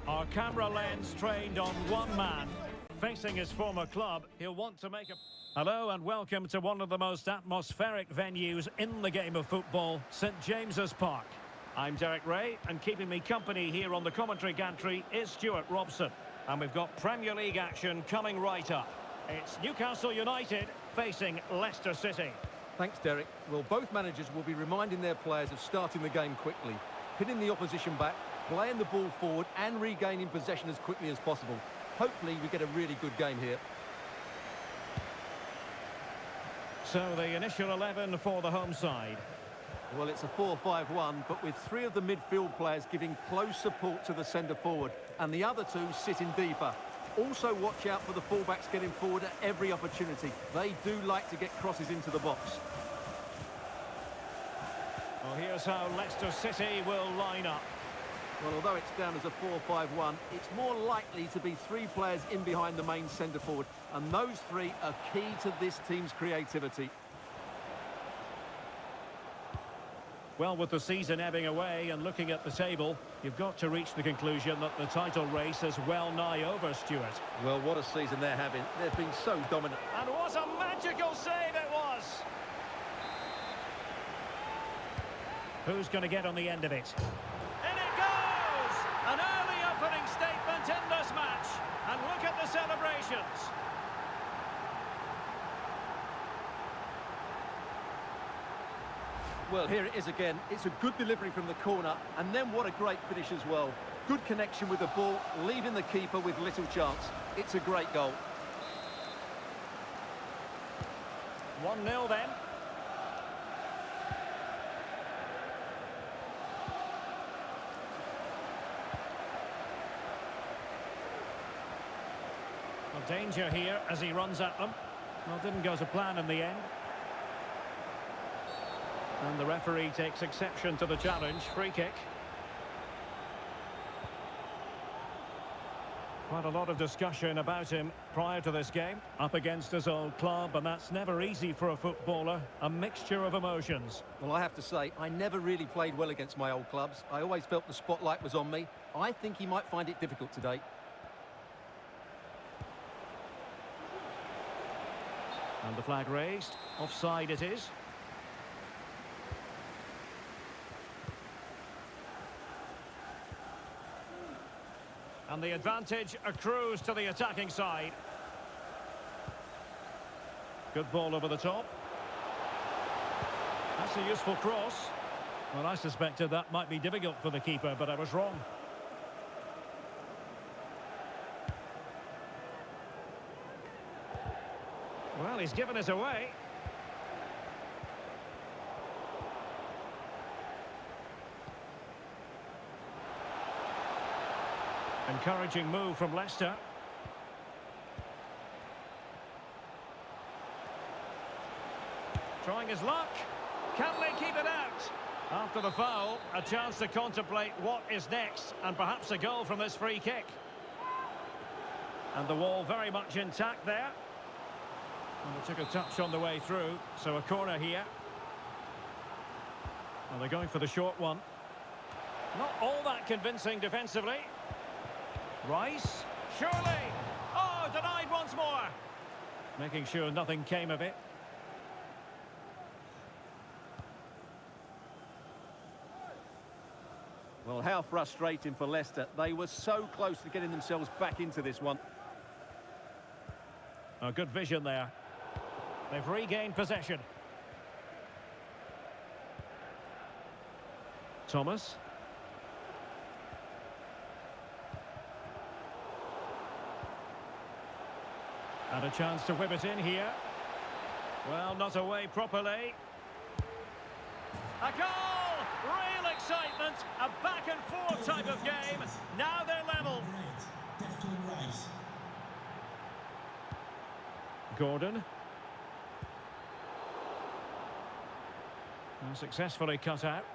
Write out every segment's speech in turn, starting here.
Our camera lens trained on one man. Facing his former club, he'll want to make a... Hello and welcome to one of the most atmospheric venues in the game of football, St James's Park. I'm Derek Ray, and keeping me company here on the commentary gantry is Stuart Robson. And we've got Premier League action coming right up. It's Newcastle United facing Leicester City. Thanks, Derek. Well, both managers will be reminding their players of starting the game quickly, pinning the opposition back, playing the ball forward and regaining possession as quickly as possible. Hopefully we get a really good game here. So the initial 11 for the home side. Well, it's a 4-5-1, but with three of the midfield players giving close support to the centre forward and the other two sitting deeper. Also watch out for the fullbacks getting forward at every opportunity. They do like to get crosses into the box. Well, here's how Leicester City will line up. Well, although it's down as a 4-5-1, it's more likely to be three players in behind the main centre forward, and those three are key to this team's creativity. Well, with the season ebbing away and looking at the table, you've got to reach the conclusion that the title race is well nigh over, Stuart. Well, what a season they're having. They've been so dominant. And what a magical save it was! Who's going to get on the end of it? In it goes! An early opening statement in this match. And look at the celebrations. Well, here it is again. It's a good delivery from the corner, and then what a great finish as well. Good connection with the ball, leaving the keeper with little chance. It's a great goal. 1-0 then. Well, danger here as he runs at them. Well, didn't go to plan in the end. And the referee takes exception to the challenge. Free kick. Quite a lot of discussion about him prior to this game. Up against his old club, and that's never easy for a footballer. A mixture of emotions. Well, I have to say, I never really played well against my old clubs. I always felt the spotlight was on me. I think he might find it difficult today. And the flag raised. Offside it is. And the advantage accrues to the attacking side. Good ball over the top. That's a useful cross. Well, I suspected that might be difficult for the keeper, but I was wrong. Well, he's given us away. Encouraging move from Leicester. Trying his luck. Can they keep it out? After the foul, a chance to contemplate what is next, and perhaps a goal from this free kick. And the wall very much intact there. And they took a touch on the way through, so a corner here. Well, they're going for the short one. Not all that convincing defensively. Rice, surely! Oh, denied once more! Making sure nothing came of it. Well, how frustrating for Leicester. They were so close to getting themselves back into this one. Oh, good vision there. They've regained possession. Thomas. And a chance to whip it in here. Well, not away properly. A goal! Real excitement. A back and forth type of game. Now they're level. Gordon. And successfully cut out.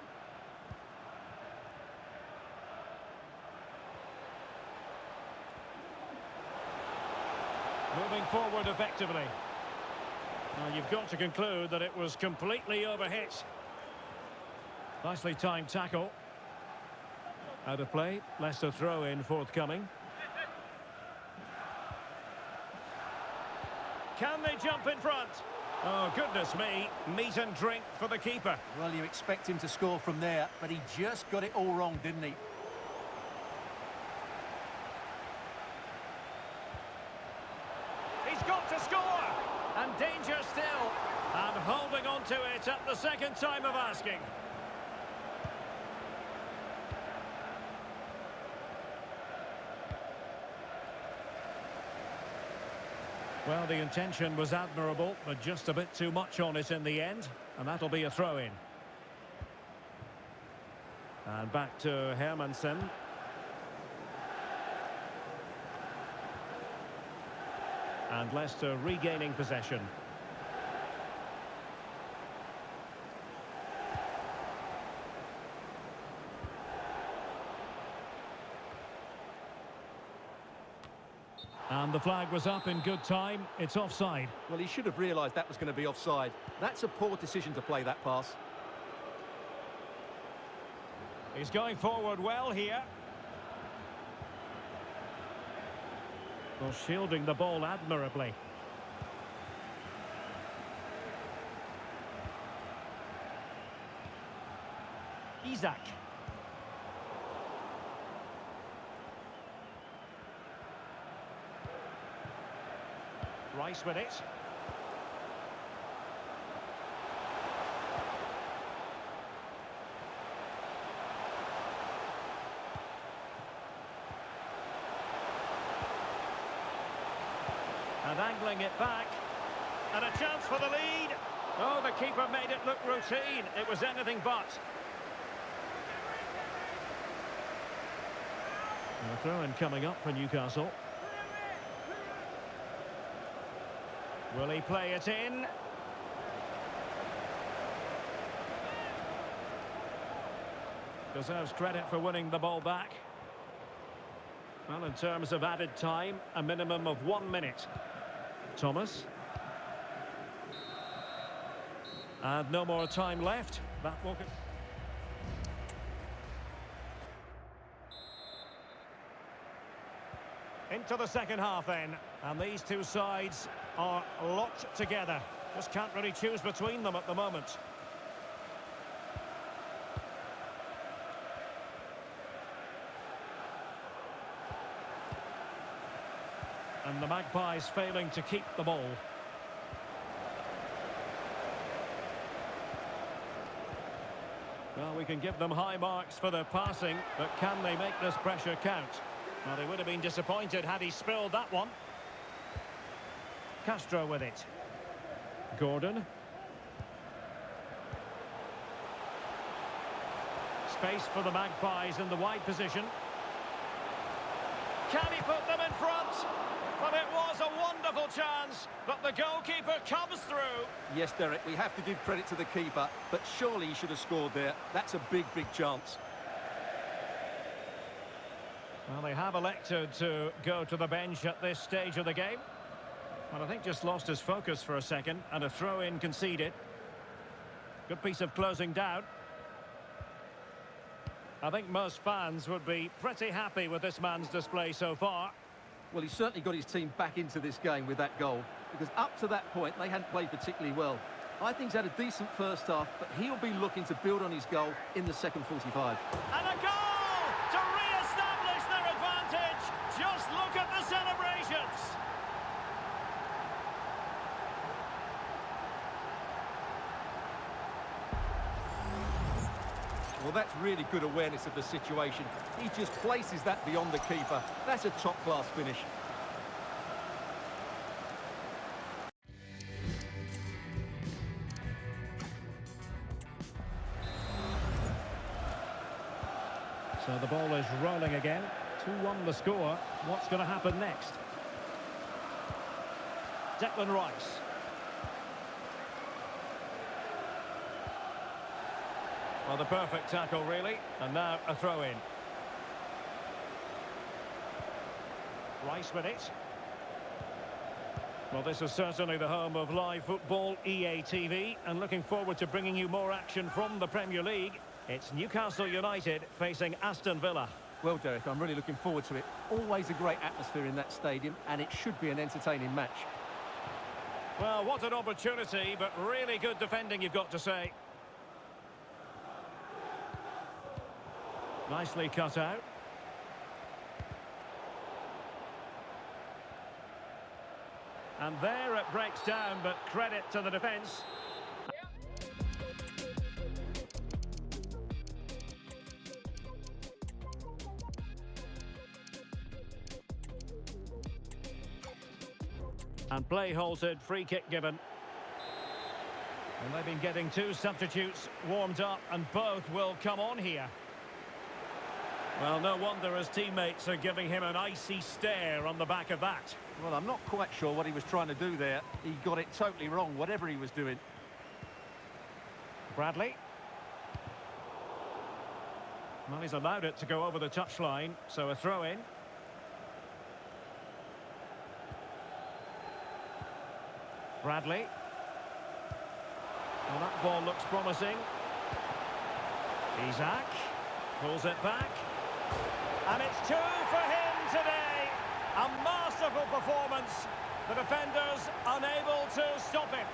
Moving forward effectively. Now you've got to conclude that it was completely overhit. Nicely timed tackle. Out of play, Leicester throw in forthcoming. Can they jump in front? Oh, goodness me, meat and drink for the keeper. Well, you expect him to score from there, but he just got it all wrong, didn't he? He's got to score! And danger still. And holding on to it at the second time of asking. Well, the intention was admirable, but just a bit too much on it in the end. And that'll be a throw-in. And back to Hermansen. And Leicester regaining possession. And the flag was up in good time. It's offside. Well, he should have realised that was going to be offside. That's a poor decision to play that pass. He's going forward well here. Well, shielding the ball admirably. Isak. Rice with it. And angling it back. And a chance for the lead. Oh, the keeper made it look routine. It was anything but. And a throw-in coming up for Newcastle. Will he play it in? Deserves credit for winning the ball back. Well, in terms of added time, a minimum of 1 minute. Thomas. And no more time left. That will... Into the second half then. And these two sides are locked together. Just can't really choose between them at the moment. And the Magpies failing to keep the ball. Well, we can give them high marks for their passing, but can they make this pressure count? Well, they would have been disappointed had he spilled that one. Castro with it. Gordon. Space for the Magpies in the wide position. Can he put them in front? Well, it was a wonderful chance, but the goalkeeper comes through. Yes, Derek, we have to give credit to the keeper, but surely he should have scored there. That's a big, big chance. Well, they have elected to go to the bench at this stage of the game. Well, I think just lost his focus for a second, and a throw-in conceded. Good piece of closing down. I think most fans would be pretty happy with this man's display so far. Well, he's certainly got his team back into this game with that goal, because up to that point, they hadn't played particularly well. I think he's had a decent first half, but he'll be looking to build on his goal in the second 45. And a goal to re-establish their advantage. Just look at the celebrations. Well, that's really good awareness of the situation. He just places that beyond the keeper. That's a top-class finish. So the ball is rolling again. 2-1 the score. What's going to happen next? Declan Rice. Well, the perfect tackle, really. And now a throw-in. Rice with it. Well, this is certainly the home of live football, EA TV, and looking forward to bringing you more action from the Premier League. It's Newcastle United facing Aston Villa. Well, Derek, I'm really looking forward to it. Always a great atmosphere in that stadium, and it should be an entertaining match. Well, what an opportunity, but really good defending, you've got to say. Nicely cut out. And there it breaks down, but credit to the defence. And play halted, free kick given. And they've been getting two substitutes warmed up, and both will come on here. Well, no wonder his teammates are giving him an icy stare on the back of that. Well, I'm not quite sure what he was trying to do there. He got it totally wrong, whatever he was doing. Bradley. Well, he's allowed it to go over the touchline, so a throw-in. Bradley. Well, that ball looks promising. Isak pulls it back. And it's two for him today. A masterful performance. The defenders unable to stop him.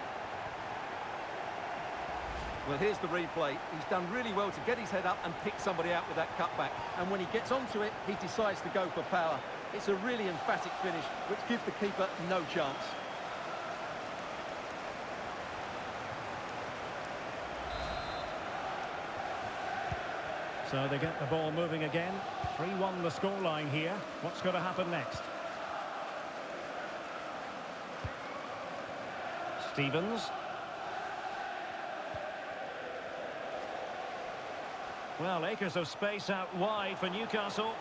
Well, here's the replay. He's done really well to get his head up and pick somebody out with that cutback. And when he gets onto it, he decides to go for power. It's a really emphatic finish, which gives the keeper no chance. So they get the ball moving again. 3-1 the scoreline here. What's going to happen next? Stevens. Well, acres of space out wide for Newcastle.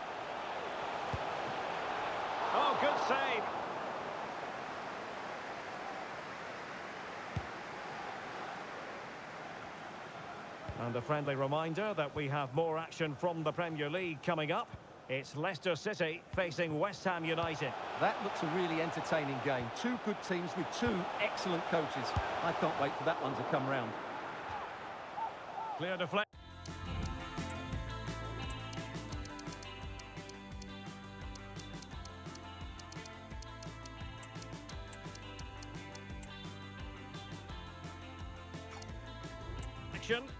Oh, good save. And a friendly reminder that we have more action from the Premier League coming up. It's Leicester City facing West Ham United. That looks a really entertaining game. Two good teams with two excellent coaches. I can't wait for that one to come round. Clear deflection.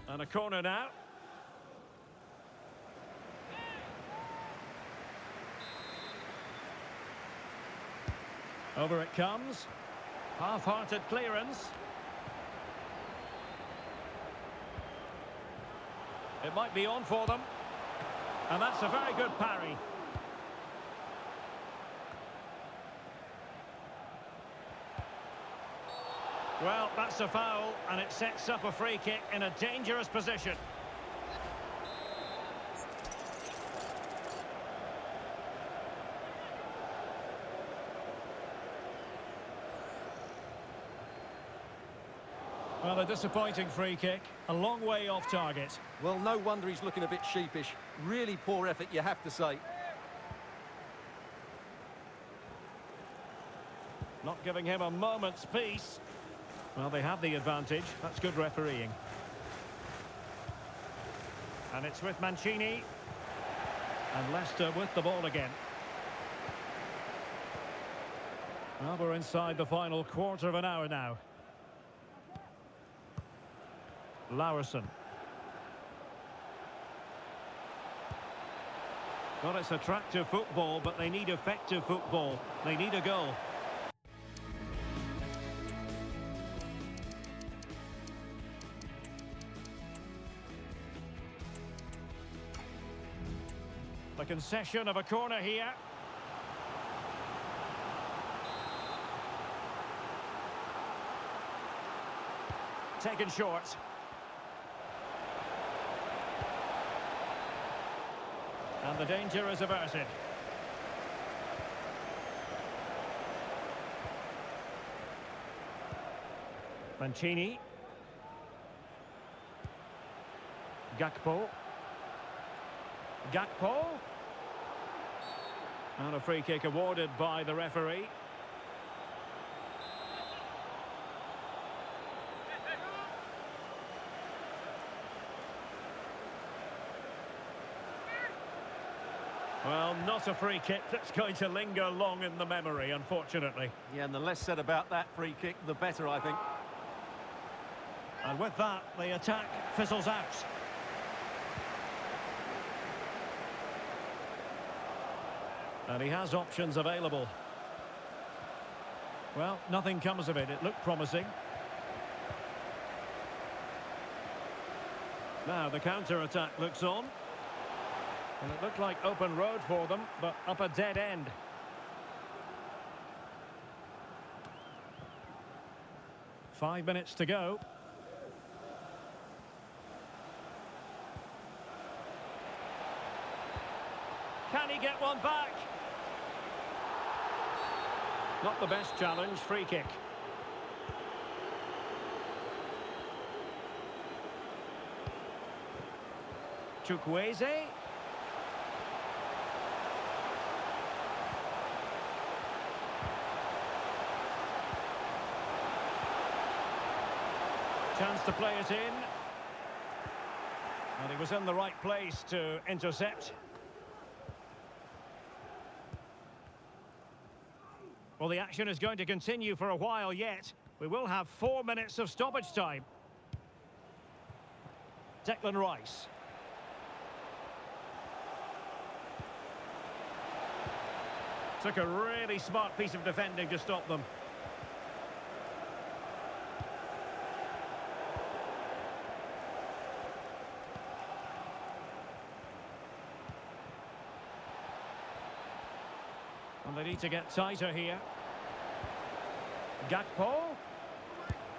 And a corner now. Over it comes. Half-hearted clearance. It might be on for them. And that's a very good parry. Well, that's a foul, and it sets up a free kick in a dangerous position. Well, a disappointing free kick, a long way off target. Well, no wonder he's looking a bit sheepish. Really poor effort, you have to say. Not giving him a moment's peace. Well, they have the advantage. That's good refereeing. And it's with Mancini. And Leicester with the ball again. Well, we're inside the final quarter of an hour now. Laursen. Well, it's attractive football, but they need effective football. They need a goal. The concession of a corner here. Taken short. And the danger is averted. Mancini. Gakpo. Gakpo. And a free kick awarded by the referee. Well, not a free kick that's going to linger long in the memory, unfortunately. Yeah, and the less said about that free kick, the better, I think. And with that, the attack fizzles out. And he has options available. Well, nothing comes of it. It looked promising. Now the counter-attack looks on. And it looked like open road for them, but up a dead end. Five minutes to go. Can he get one back? Not the best challenge, free kick. Chukwueze. Chance to play it in. And he was in the right place to intercept. Well, the action is going to continue for a while yet. We will have 4 minutes of stoppage time. Declan Rice. Took a really smart piece of defending to stop them. And they need to get tighter here. Gakpo.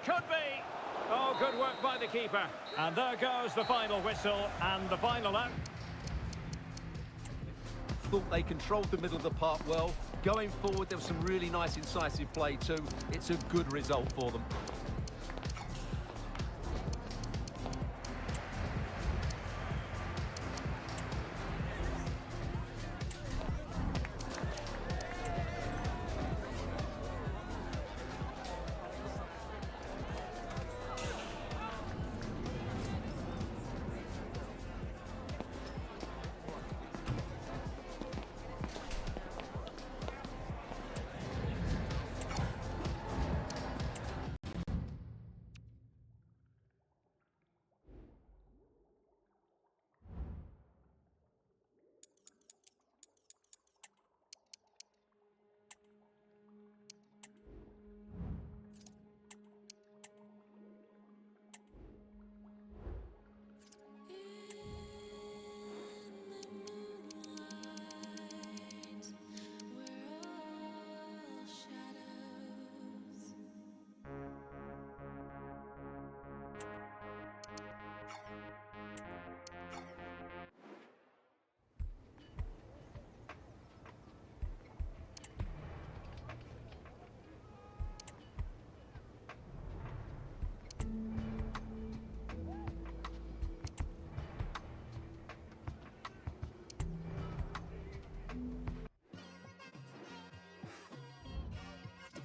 Could be. Oh, good work by the keeper. And there goes the final whistle and the final out. Thought they controlled the middle of the park well. Going forward, there was some really nice incisive play too. It's a good result for them.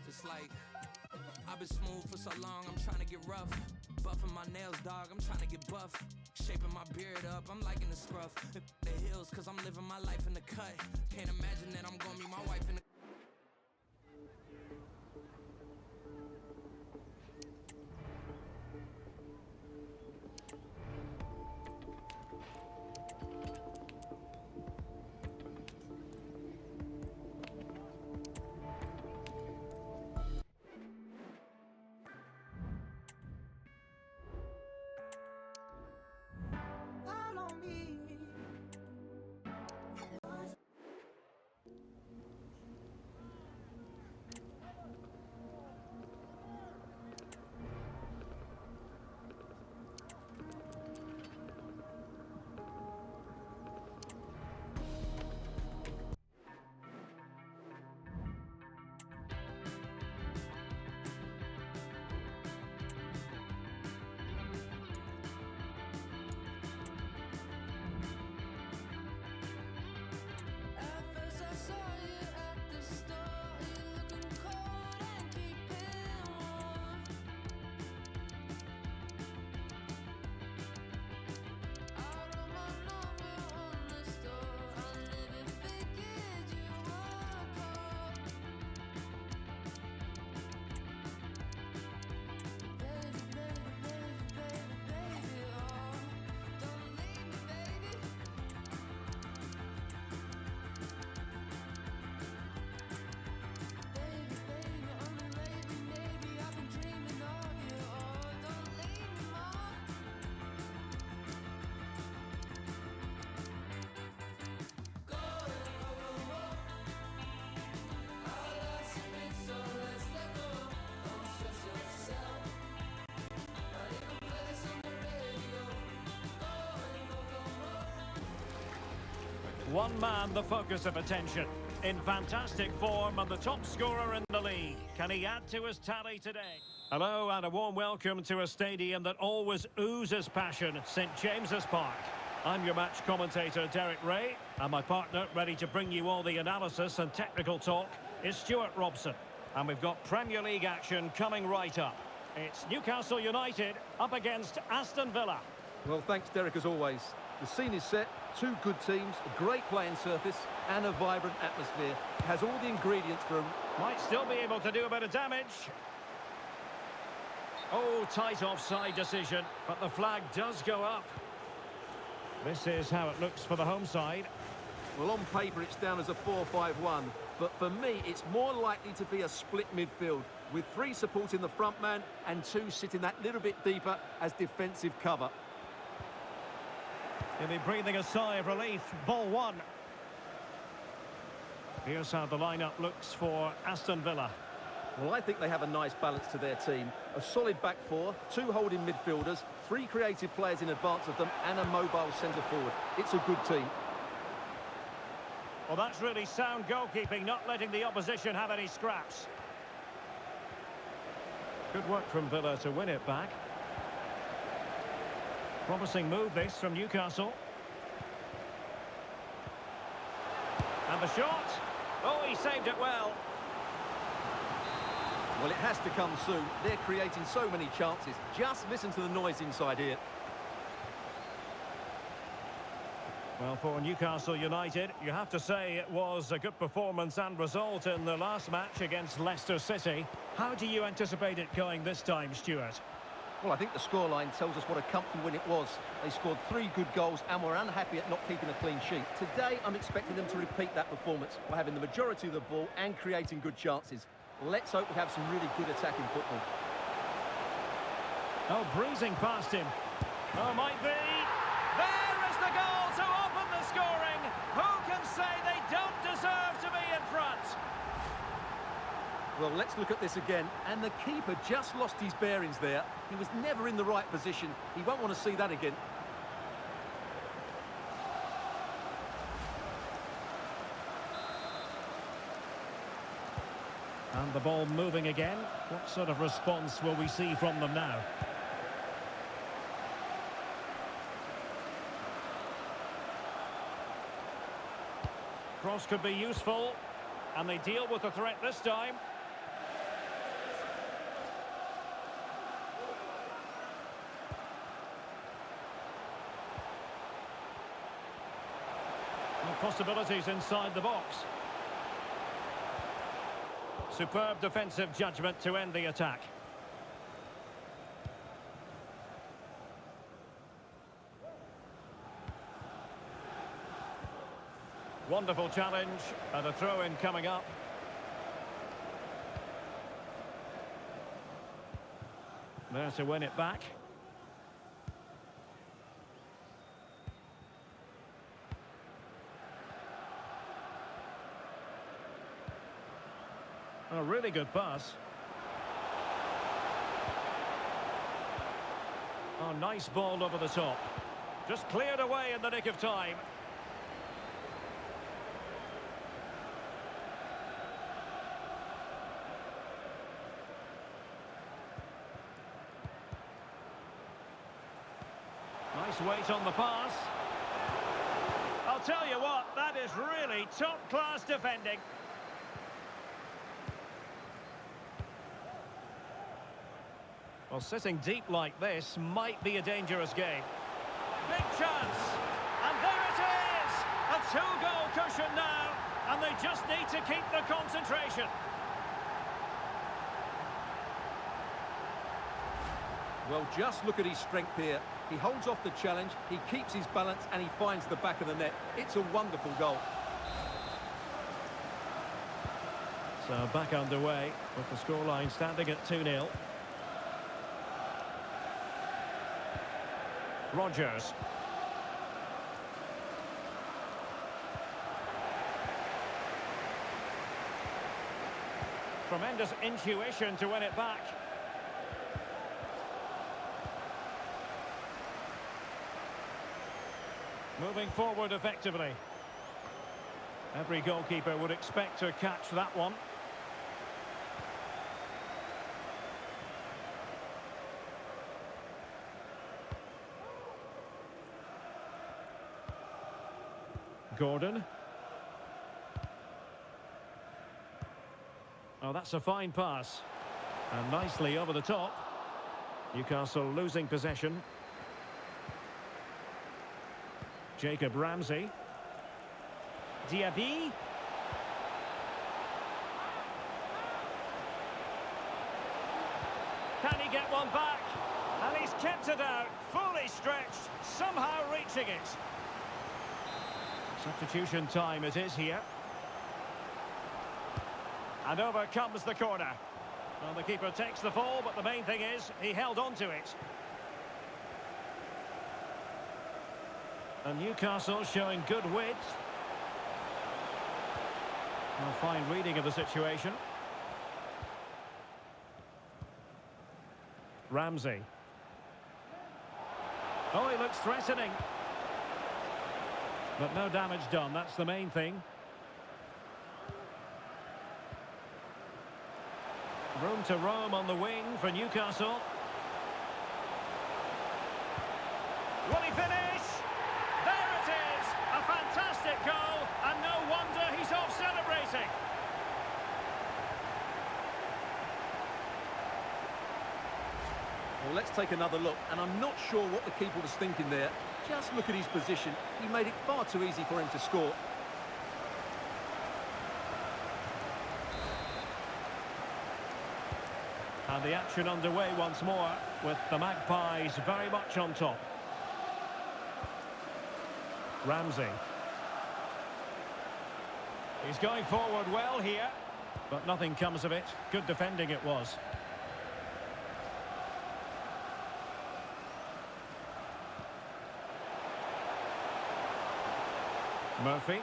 It's like, I've been smooth for so long, I'm trying to get rough. Buffing my nails, dog, I'm trying to get buff. Shaping my beard up, I'm liking the scruff. The hills, cause I'm living my life in the cut. Can't imagine that I'm gonna meet my wife in the One man the focus of attention. In fantastic form and the top scorer in the league. Can he add to his tally today? Hello and a warm welcome to a stadium that always oozes passion, St James's Park. I'm your match commentator Derek Ray, and my partner ready to bring you all the analysis and technical talk is Stuart Robson. And we've got Premier League action coming right up. It's Newcastle United up against Aston Villa. Well, thanks, Derek, as always. The scene is set, two good teams, a great playing surface and a vibrant atmosphere. It has all the ingredients for a... Might still be able to do a bit of damage. Oh, tight offside decision, but the flag does go up. This is how it looks for the home side. Well, on paper, it's down as a 4-5-1, but for me, it's more likely to be a split midfield, with three supporting the front man and two sitting that little bit deeper as defensive cover. He'll be breathing a sigh of relief. Ball one. Here's how the lineup looks for Aston Villa. Well, I think they have a nice balance to their team. A solid back four, two holding midfielders, three creative players in advance of them, and a mobile centre forward. It's a good team. Well, that's really sound goalkeeping, not letting the opposition have any scraps. Good work from Villa to win it back. Promising move this from Newcastle. And the shot. Oh, he saved it well. Well, it has to come soon. They're creating so many chances. Just listen to the noise inside here. Well, for Newcastle United, you have to say it was a good performance and result in the last match against Leicester City. How do you anticipate it going this time, Stuart? Well, I think the scoreline tells us what a comfortable win it was. They scored 3 good goals and were unhappy at not keeping a clean sheet. Today, I'm expecting them to repeat that performance by having the majority of the ball and creating good chances. Let's hope we have some really good attacking football. Oh, breezing past him. Oh, might be. There is the goal to open the scoring. Who can say they don't deserve to be in front? Well, let's look at this again. And the keeper just lost his bearings there. He was never in the right position. He won't want to see that again. And the ball moving again. What sort of response will we see from them now? Cross could be useful. And they deal with the threat this time. And possibilities inside the box. Superb defensive judgment to end the attack. Wonderful challenge and a throw-in coming up. There to win it back. A really good pass. Oh, nice ball over the top. Just cleared away in the nick of time. Nice weight on the pass. I'll tell you what, that is really top-class defending. Well, sitting deep like this might be a dangerous game. Big chance. And there it is! A 2-goal cushion now. And they just need to keep the concentration. Well, just look at his strength here. He holds off the challenge, he keeps his balance, and he finds the back of the net. It's a wonderful goal. So back underway with the scoreline standing at 2-0. Rodgers. Tremendous intuition to win it back. Moving forward effectively. Every goalkeeper would expect to catch that one. Gordon. Oh, that's a fine pass. And nicely over the top. Newcastle losing possession. Jacob Ramsey. Diaby. Can he get one back? And he's kept it out, fully stretched, somehow reaching it. Substitution time it is here. And over comes the corner. Well, the keeper takes the fall, but the main thing is he held on to it. And Newcastle showing good width. A fine reading of the situation. Ramsey. Oh, he looks threatening. But no damage done, that's the main thing. Room to roam on the wing for Newcastle. Will he finish? There it is! A fantastic goal, and no wonder he's off celebrating. Well, let's take another look, and I'm not sure what the keeper was thinking there. Just look at his position. He made it far too easy for him to score. And the action underway once more, with the Magpies very much on top. Ramsey. He's going forward well here, but nothing comes of it. Good defending it was. Murphy.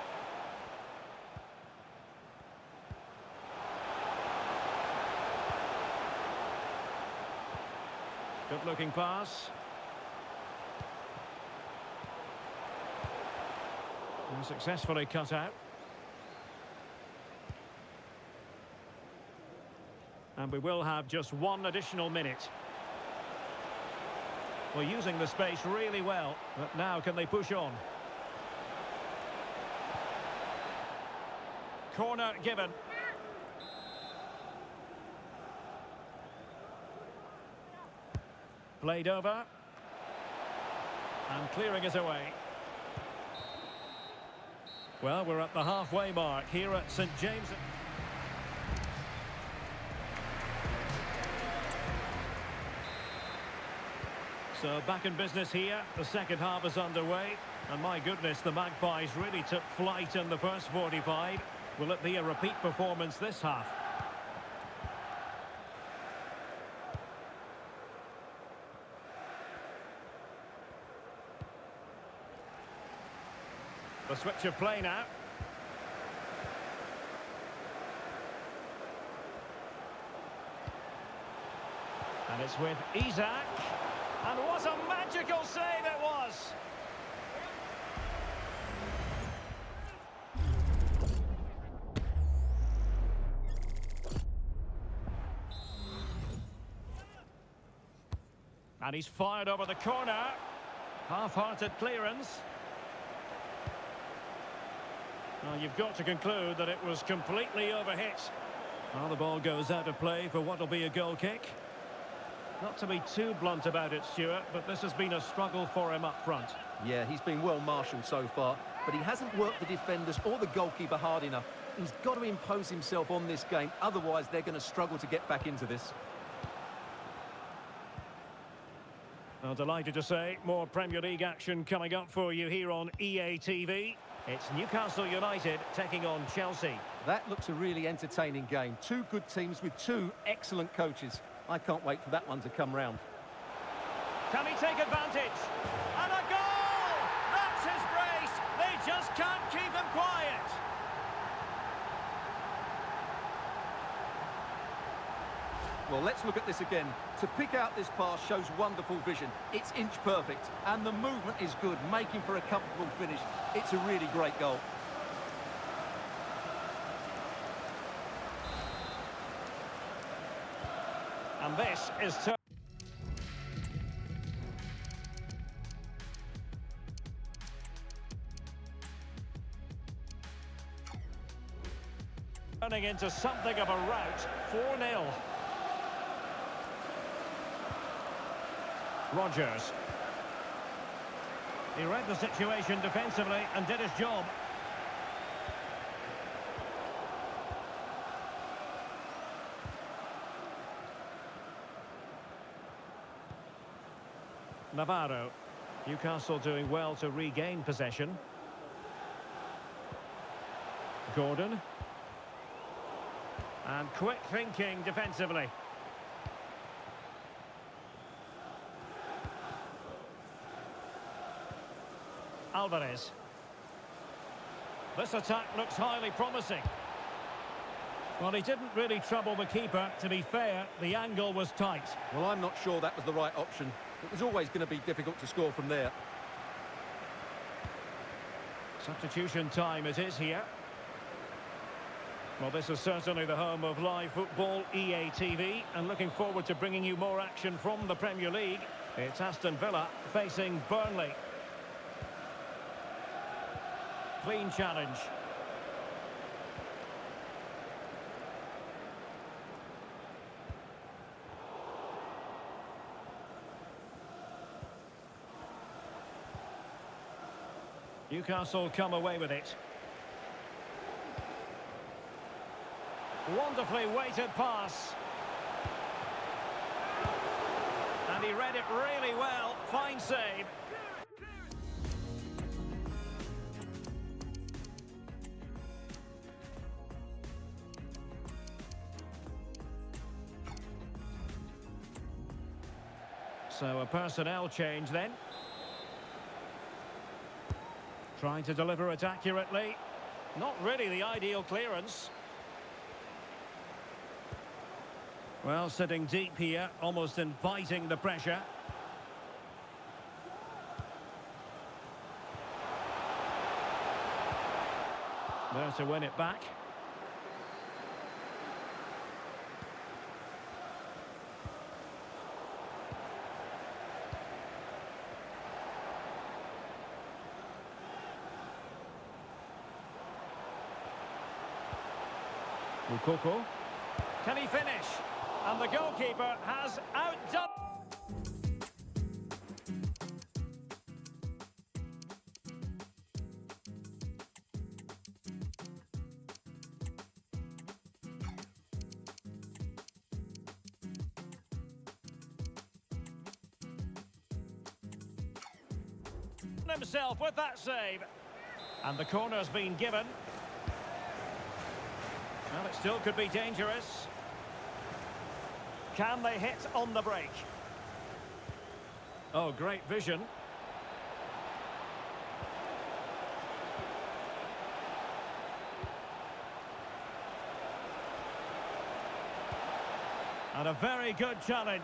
Good looking pass. And successfully cut out. And we will have just one additional minute. We're using the space really well, but now can they push on? Corner given. Played over. And clearing it away. Well, we're at the halfway mark here at St James. So back in business here. The second half is underway. And my goodness, the Magpies really took flight in the first 45. Will it be a repeat performance this half? The switch of play now. And it's with Isak. And what a magical save it was! And he's fired over the corner. Half-hearted clearance. Well, you've got to conclude that it was completely overhit. Well, the ball goes out of play for what will be a goal kick. Not to be too blunt about it, Stuart, but this has been a struggle for him up front. Yeah, he's been well marshalled so far, but he hasn't worked the defenders or the goalkeeper hard enough. He's got to impose himself on this game, otherwise they're going to struggle to get back into this. Well, delighted to say, more Premier League action coming up for you here on EA TV. It's Newcastle United taking on Chelsea. That looks a really entertaining game. Two good teams with two excellent coaches. I can't wait for that one to come round. Can he take advantage? And a goal! That's his brace! They just can't keep him quiet. Well, let's look at this again. To pick out this pass shows wonderful vision. It's inch perfect, and the movement is good, making for a comfortable finish. It's a really great goal. And this is turning into something of a rout. 4-0. Rodgers. He read the situation defensively and did his job. Navarro. Newcastle doing well to regain possession. Gordon. And quick thinking defensively. Alvarez. This attack looks highly promising. Well, he didn't really trouble the keeper. To be fair, the angle was tight. Well, I'm not sure that was the right option. It was always going to be difficult to score from there. Substitution time it is here. Well, this is certainly the home of live football, EA TV, and looking forward to bringing you more action from the Premier League. It's Aston Villa facing Burnley. Clean challenge. Newcastle come away with it. Wonderfully weighted pass. And he read it really well. Fine save. So a personnel change then. Trying to deliver it accurately. Not really the ideal clearance. Well, sitting deep here, almost inviting the pressure. There to win it back. Mukoko. Can he finish? And the goalkeeper has outdone. Himself with that save. And the corner's been given. Well, it still could be dangerous. Can they hit on the break? Oh, great vision. And a very good challenge.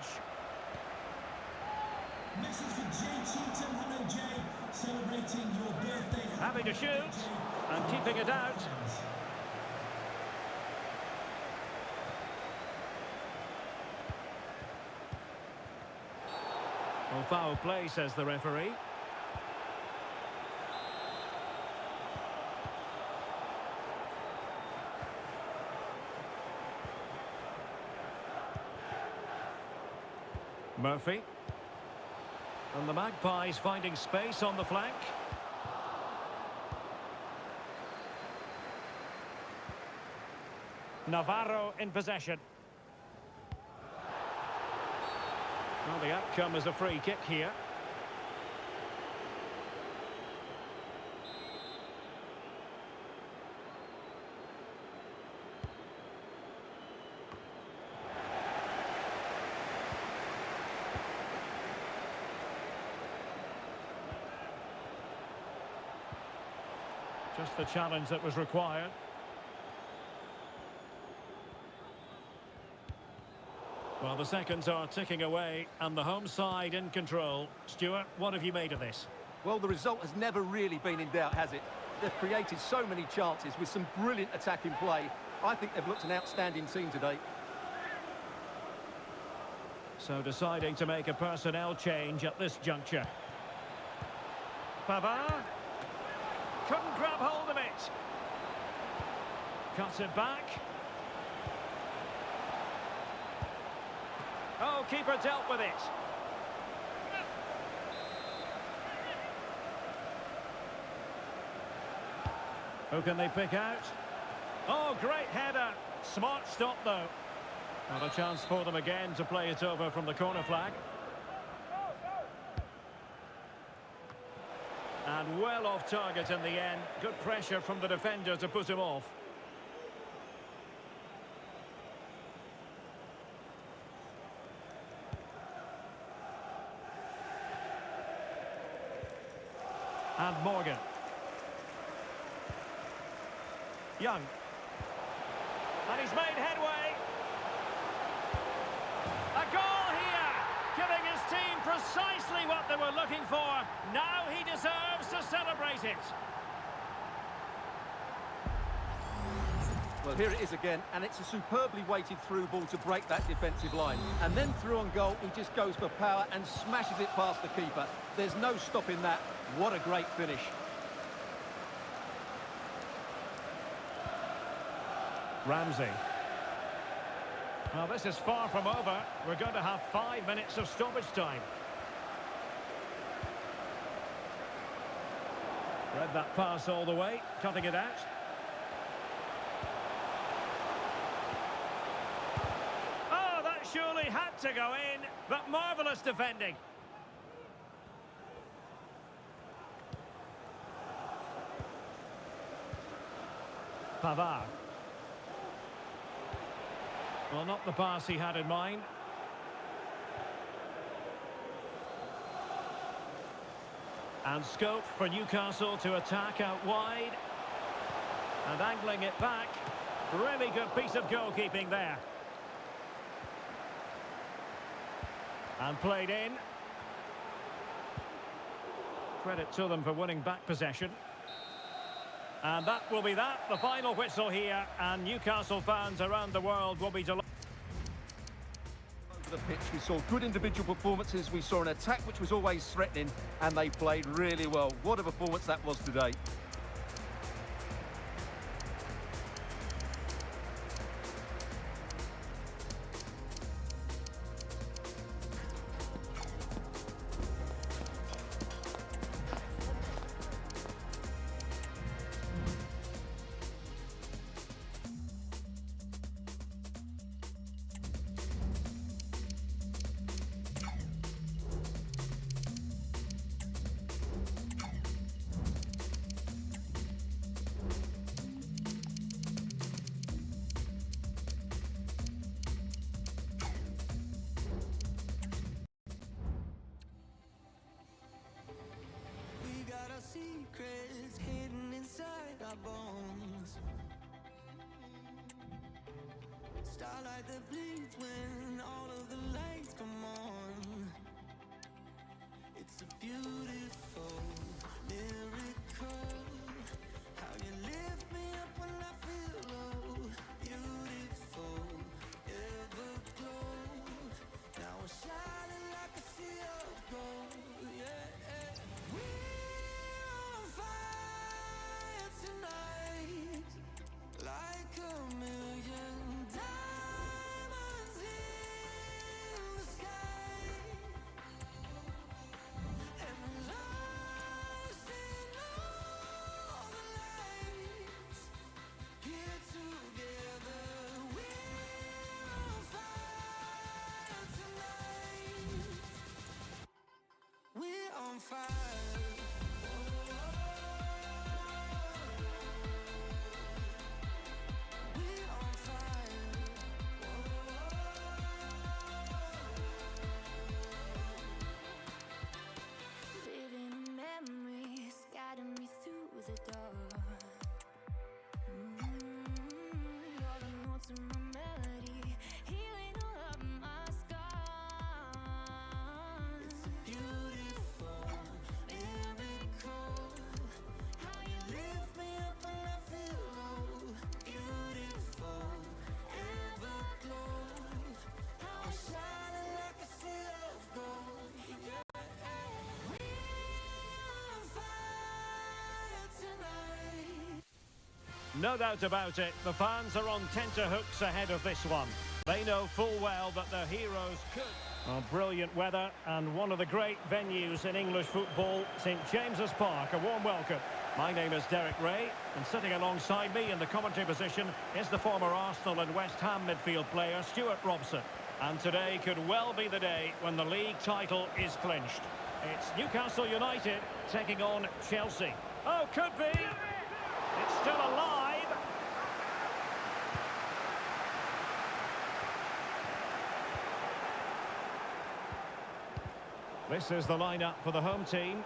Message for Jay Cheatham. Hello, Jay. Celebrating your birthday. Happy to shoot and keeping it out. Well, foul play, says the referee. Murphy. And the Magpies finding space on the flank. Navarro in possession. Well, the outcome is a free kick here. Just the challenge that was required. Well, the seconds are ticking away and the home side in control. Stuart, what have you made of this? Well, the result has never really been in doubt, has it? They've created so many chances with some brilliant attacking play. I think they've looked an outstanding team today. So deciding to make a personnel change at this juncture. Pavard. Couldn't grab hold of it. Cuts it back. Oh, keeper dealt with it. Who can they pick out? Oh, great header. Smart stop, though. Not a chance for them again to play it over from the corner flag. And well off target in the end. Good pressure from the defender to put him off. And Morgan. Young. And he's made headway. A goal here, giving his team precisely what they were looking for. Now he deserves to celebrate it. Well, here it is again, and it's a superbly weighted through ball to break that defensive line. And then through on goal, he just goes for power and smashes it past the keeper. There's no stopping that. What a great finish. Ramsey. Well, this is far from over. We're going to have 5 minutes of stoppage time. Read that pass all the way, cutting it out. Oh, that surely had to go in, but marvellous defending. Pavard. Well, not the pass he had in mind. And scope for Newcastle to attack out wide. And angling it back. Really good piece of goalkeeping there. And played in. Credit to them for winning back possession. And that will be that, the final whistle here, and Newcastle fans around the world will be delighted. Over the pitch, we saw good individual performances, we saw an attack which was always threatening, and they played really well. What a performance that was today. Secrets hidden inside our bones. Starlight that bleeds when all of the lights come on. It's a beautiful miracle. How you lift me up when I feel low. Beautiful, everglow. Now we're shining like a sea of gold. Yeah. Tonight, like a million diamonds in the sky, and lost in all the lights. Here together, we're on fire tonight. We're on fire. Beautiful. No doubt about it, the fans are on tenterhooks ahead of this one. They know full well that their heroes could. Oh, brilliant weather and one of the great venues in English football, St James's Park. A warm welcome. My name is Derek Ray, and sitting alongside me in the commentary position is the former Arsenal and West Ham midfield player Stuart Robson. And today could well be the day when the league title is clinched. It's Newcastle United taking on Chelsea. Oh, could be! It's still alive! This is the lineup for the home team.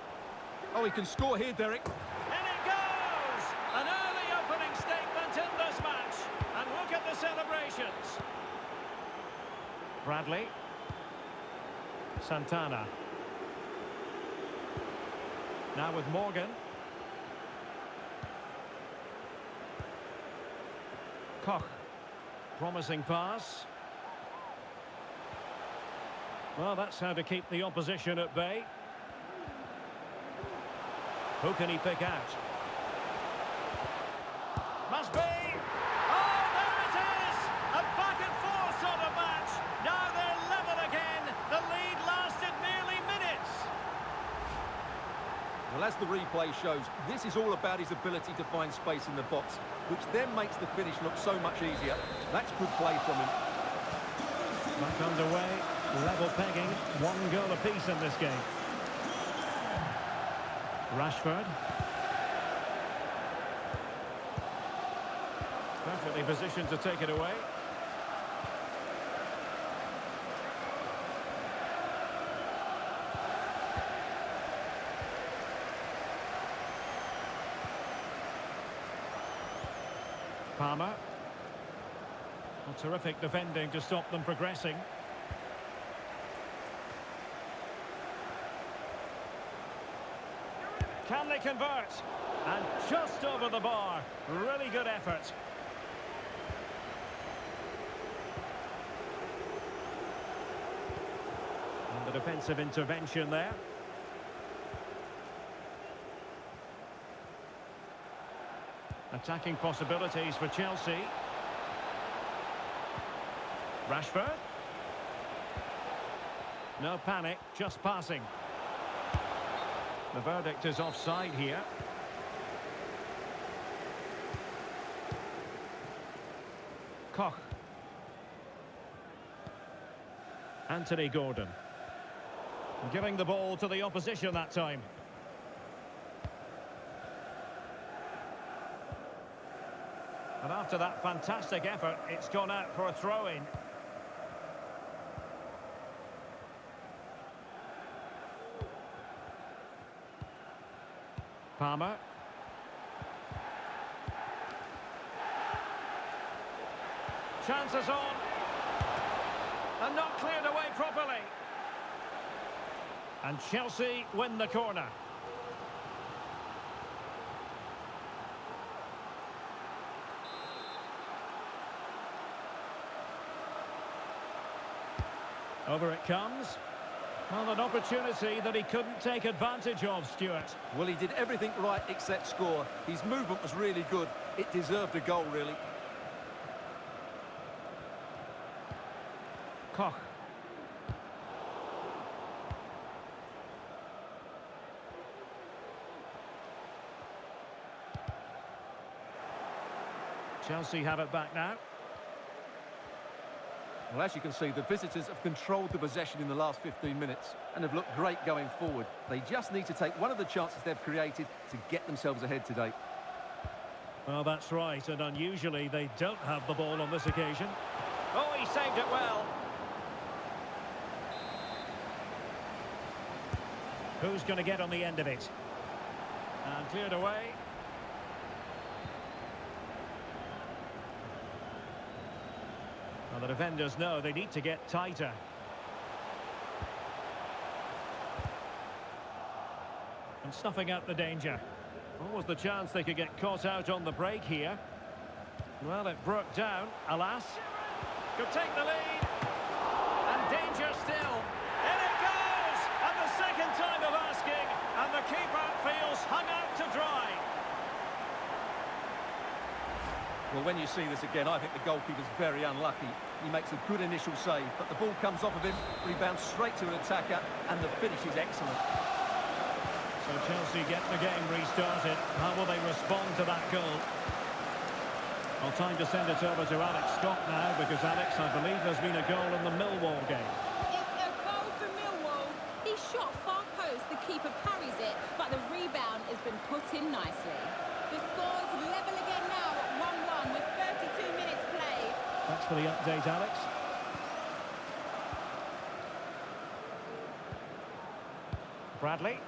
Oh, he can score here, Derek. And it goes! An early opening statement in this match. And look at the celebrations. Bradley. Santana. Now with Morgan. Koch. Promising pass. Well, that's how to keep the opposition at bay. Who can he pick out? Must be! Oh, there it is! A back and forth sort of match. Now they're level again. The lead lasted nearly minutes. Well, as the replay shows, this is all about his ability to find space in the box, which then makes the finish look so much easier. That's good play from him. Back underway. Level pegging, 1 goal apiece in this game. Rashford. Perfectly positioned to take it away. Palmer. Well, terrific defending to stop them progressing. Can they convert? And just over the bar. Really good effort. And the defensive intervention there. Attacking possibilities for Chelsea. Rashford. No panic, just passing. The verdict is offside here. Koch. Anthony Gordon. Giving the ball to the opposition that time. And after that fantastic effort, it's gone out for a throw-in. Palmer. Chances on. And not cleared away properly. And Chelsea win the corner. Over it comes. Well, an opportunity that he couldn't take advantage of, Stuart. Well, he did everything right except score. His movement was really good. It deserved a goal, really. Koch. Chelsea have it back now. Well, as you can see, the visitors have controlled the possession in the last 15 minutes and have looked great going forward. They just need to take one of the chances they've created to get themselves ahead today. Well, that's right, and unusually they don't have the ball on this occasion. Oh, he saved it well. Who's going to get on the end of it? And cleared away. Well, the defenders know they need to get tighter. And snuffing out the danger. What was the chance they could get caught out on the break here? Well, it broke down, alas. Could take the lead. And danger still. In it goes! And the second time of asking. And the keeper feels hung out to dry. Well, when you see this again, I think the goalkeeper's very unlucky. He makes a good initial save, but the ball comes off of him, rebounds straight to an attacker, and the finish is excellent. So Chelsea get the game restarted. How will they respond to that goal? Well, time to send it over to Alex Scott now, because Alex, I believe there's been a goal in the Millwall game. It's a goal for Millwall. He shot far post, the keeper parries it, but the rebound has been put in nicely. The score's level again now at 1-1 with 32 minutes played. Thanks for the update, Alex. Bradley.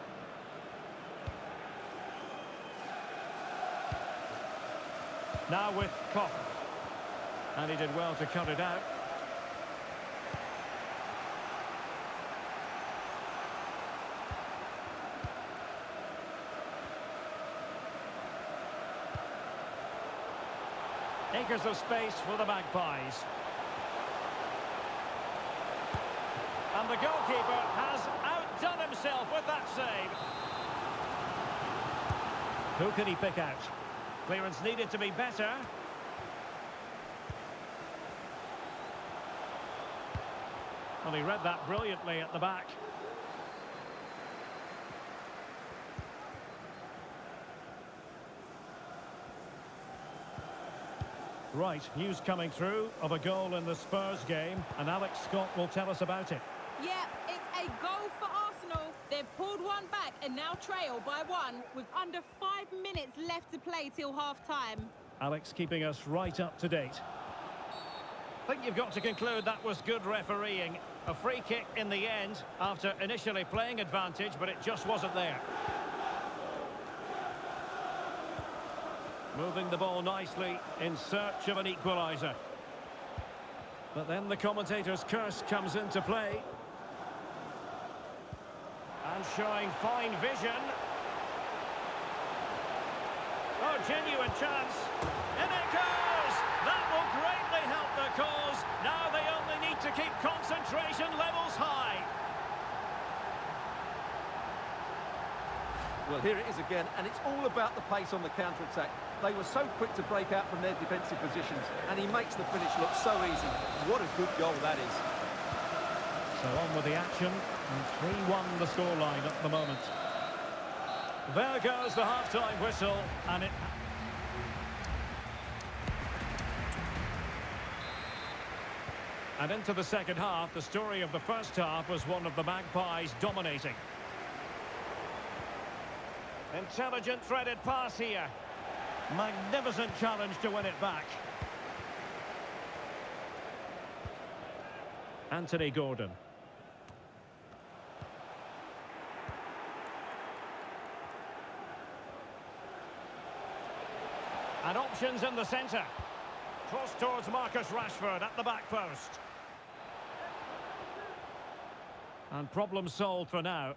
Now with Koch. And he did well to cut it out. Acres of space for the Magpies. And the goalkeeper has outdone himself with that save. Who can he pick out? Clearance needed to be better. Well, he read that brilliantly at the back. Right, news coming through of a goal in the Spurs game, and Alex Scott will tell us about it. Yeah, it's a goal for Arsenal. They've pulled one back and now trail by one with under 5 minutes left to play till half-time. Alex keeping us right up to date. I think you've got to conclude that was good refereeing. A free kick in the end after initially playing advantage, but it just wasn't there. Moving the ball nicely in search of an equaliser. But then the commentator's curse comes into play. And showing fine vision. Oh, genuine chance. In it goes! That will greatly help the cause. Now they only need to keep concentration levels high. Well, here it is again, and it's all about the pace on the counter-attack. They were so quick to break out from their defensive positions, and he makes the finish look so easy. What a good goal that is. So on with the action, and 3-1 the scoreline at the moment. There goes the half-time whistle, and it... And into the second half, the story of the first half was one of the Magpies dominating. Intelligent threaded pass here. Magnificent challenge to win it back. Anthony Gordon. And options in the centre. Cross towards Marcus Rashford at the back post. And problem solved for now.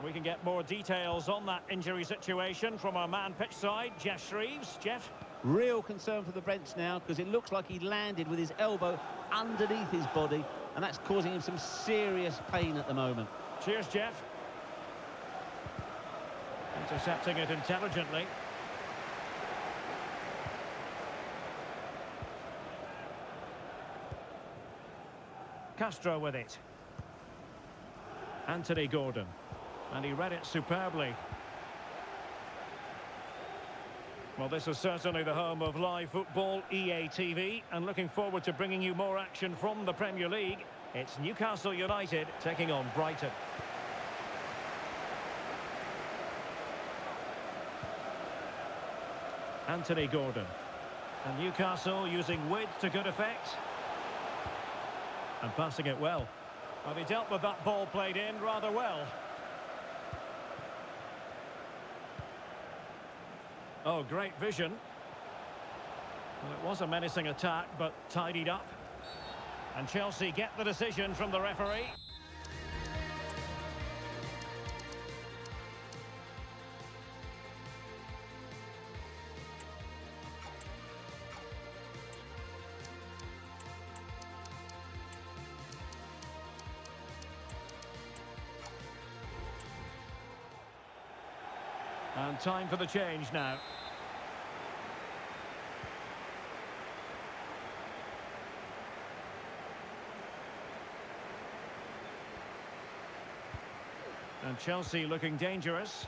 We can get more details on that injury situation from our man pitch side, Jeff Shreeves. Jeff? Real concern for the bench now, because it looks like he landed with his elbow underneath his body, and that's causing him some serious pain at the moment. Cheers, Jeff. Intercepting it intelligently. Castro with it. Anthony Gordon. And he read it superbly. Well, this is certainly the home of live football, EA TV, and looking forward to bringing you more action from the Premier League. It's Newcastle United taking on Brighton. Anthony Gordon. And Newcastle using width to good effect. And passing it well. Well, he dealt with that ball played in rather well. Oh, great vision. Well, it was a menacing attack, but tidied up. And Chelsea get the decision from the referee. And time for the change now. And Chelsea looking dangerous.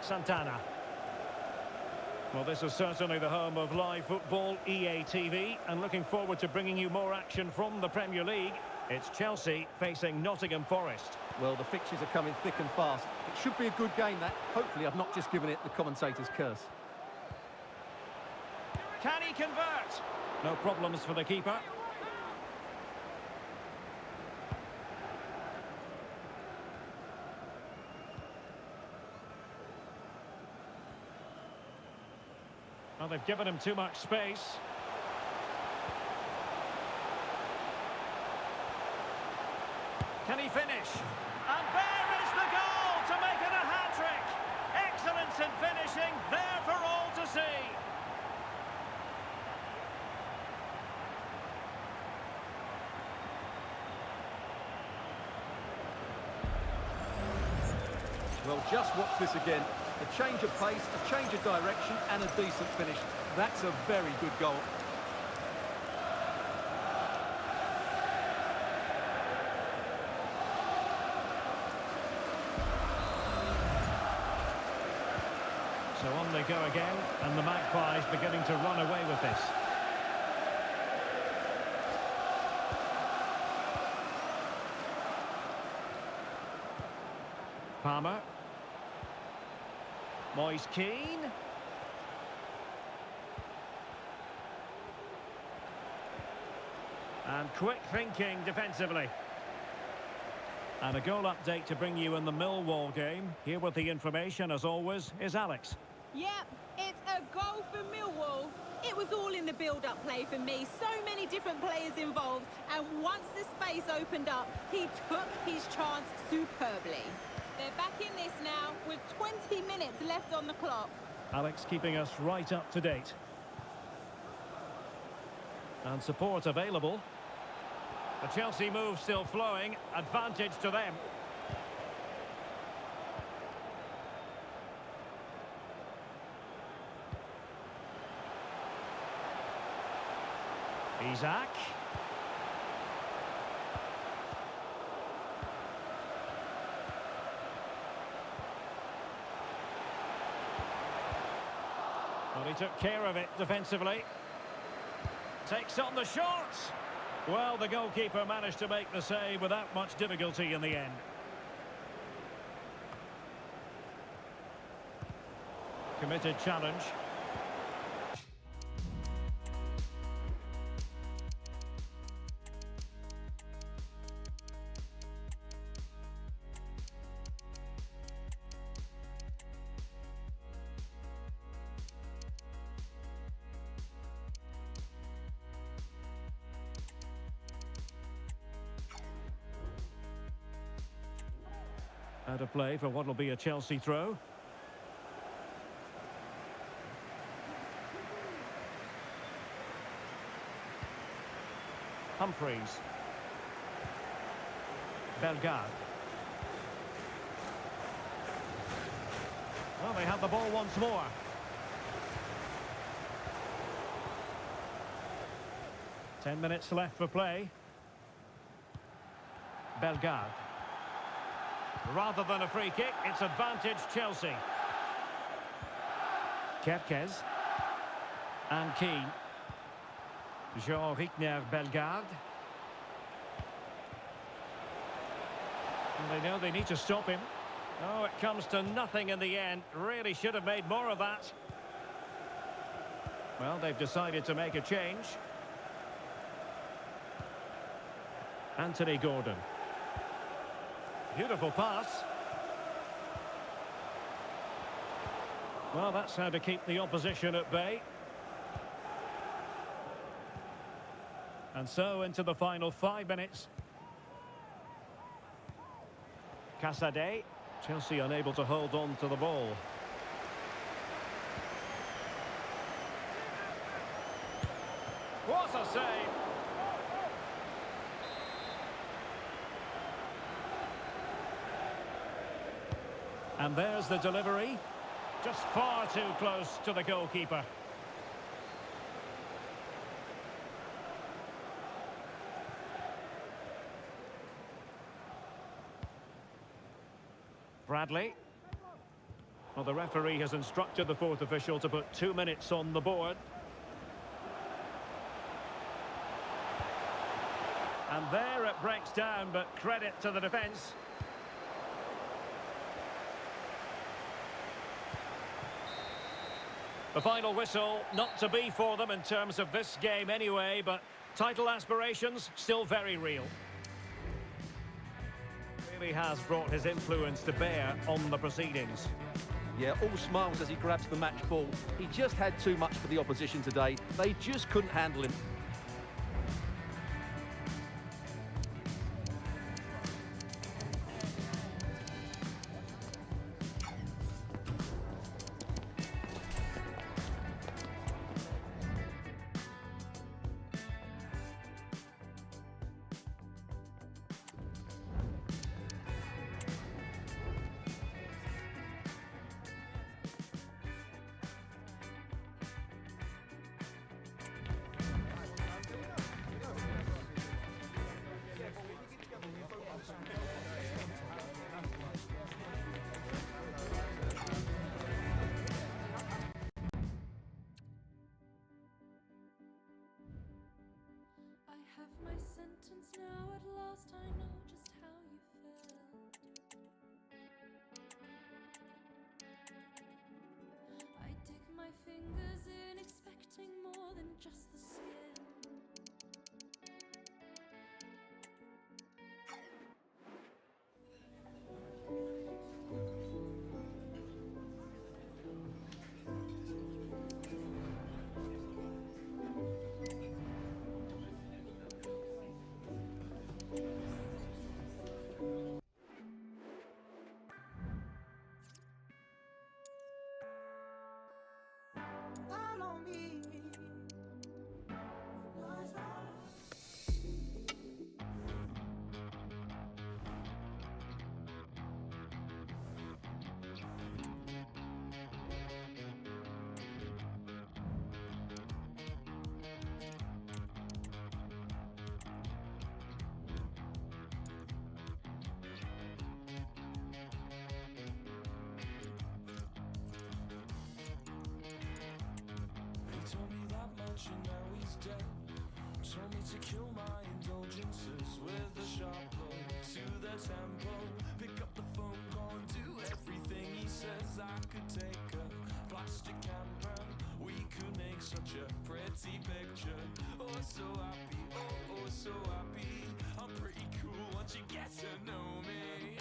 Santana. Well, this is certainly the home of live football, EA TV, and looking forward to bringing you more action from the Premier League. It's Chelsea facing Nottingham Forest. Well, the fixtures are coming thick and fast. It should be a good game, that. Hopefully, I've not just given it the commentator's curse. Can he convert? No problems for the keeper. Well, they've given him too much space. Can he finish? And there is the goal to make it a hat-trick. Excellence in finishing, there for all to see. Well, just watch this again. A change of pace, a change of direction, and a decent finish. That's a very good goal. So on they go again, and the Magpies beginning to run away with this. Palmer. Moise Keane. And quick thinking defensively. And a goal update to bring you in the Millwall game. Here with the information, as always, is Alex. Yep, it's a goal for Millwall. It was all in the build-up play for me. So many different players involved. And once the space opened up, he took his chance superbly. They're back in this now with 20 minutes left on the clock. Alex keeping us right up to date. And support available. The Chelsea move still flowing. Advantage to them. Isak. Well, he took care of it defensively. Takes on the shot. Well, the goalkeeper managed to make the save without much difficulty in the end. Committed challenge. Out of play for what will be a Chelsea throw. Humphreys. Bellegarde. Well, they have the ball once more. Ten minutes left for play. Bellegarde. Rather than a free kick, it's advantage Chelsea. Kerkez. And Keane. Jean-Rickner Bellegarde. And they know they need to stop him. Oh, it comes to nothing in the end. Really should have made more of that. Well, they've decided to make a change. Anthony Gordon. Beautiful pass. Well, that's how to keep the opposition at bay. And so into the final 5 minutes. Casadei. Chelsea unable to hold on to the ball. What a save! And there's the delivery. Just far too close to the goalkeeper. Bradley. Well, the referee has instructed the fourth official to put 2 minutes on the board. And there it breaks down, but credit to the defence. The final whistle, not to be for them in terms of this game anyway, but title aspirations still very real. Really has brought his influence to bear on the proceedings. Yeah, all smiles as he grabs the match ball. He just had too much for the opposition today. They just couldn't handle him. I have my sentence now, at last I know just how you felt. I dig my fingers in, expecting more than just the skin. Told me that much and now he's dead. Told me to kill my indulgences with a sharp blow to the tempo. Pick up the phone, call and do everything he says. I could take a plastic camera, we could make such a pretty picture. Oh, so happy, oh, oh, so happy. I'm pretty cool once you get to know me.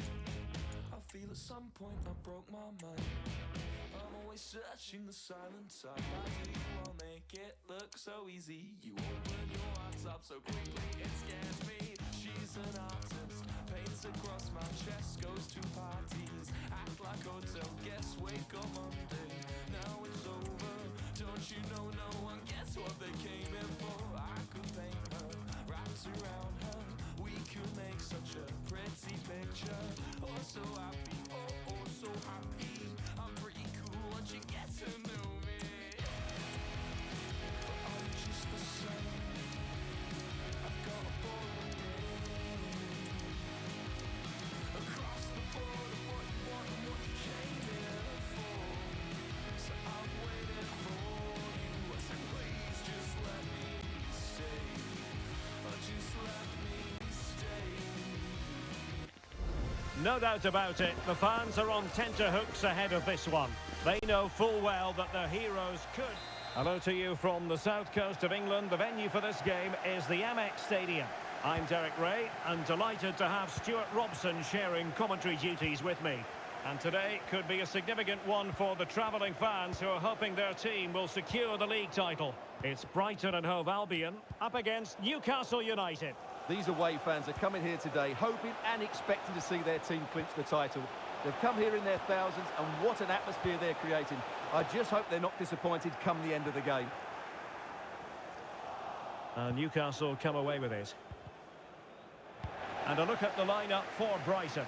I feel at some point I broke my mind. I'm always searching the silent side. Why do you all make it look so easy? You open your heart up so quickly, it scares me. She's an artist, paints across my chest, goes to parties, act like hotel guests, wake up Monday, now it's over. Don't you know no one gets what they came in for? I could paint her, wraps around her, we could make such a pretty picture. Oh, so happy, oh, oh, so happy. I'm pretty cool once you get to know me. But I'm just the same. I've got a boring name. Across the board of what you want and what you came here for. So I'm waiting for you. I said, please just let me stay. Just let me stay. No doubt about it, the fans are on tenterhooks ahead of this one. They know full well that their heroes could. Hello to you from the south coast of England. The venue for this game is the Amex Stadium. I'm Derek Ray and delighted to have Stuart Robson sharing commentary duties with me. And today could be a significant one for the travelling fans who are hoping their team will secure the league title. It's Brighton and Hove Albion up against Newcastle United. These away fans are coming here today hoping and expecting to see their team clinch the title. They've come here in their thousands and what an atmosphere they're creating. I just hope they're not disappointed come the end of the game. Newcastle come away with it. And a look at the lineup for Brighton.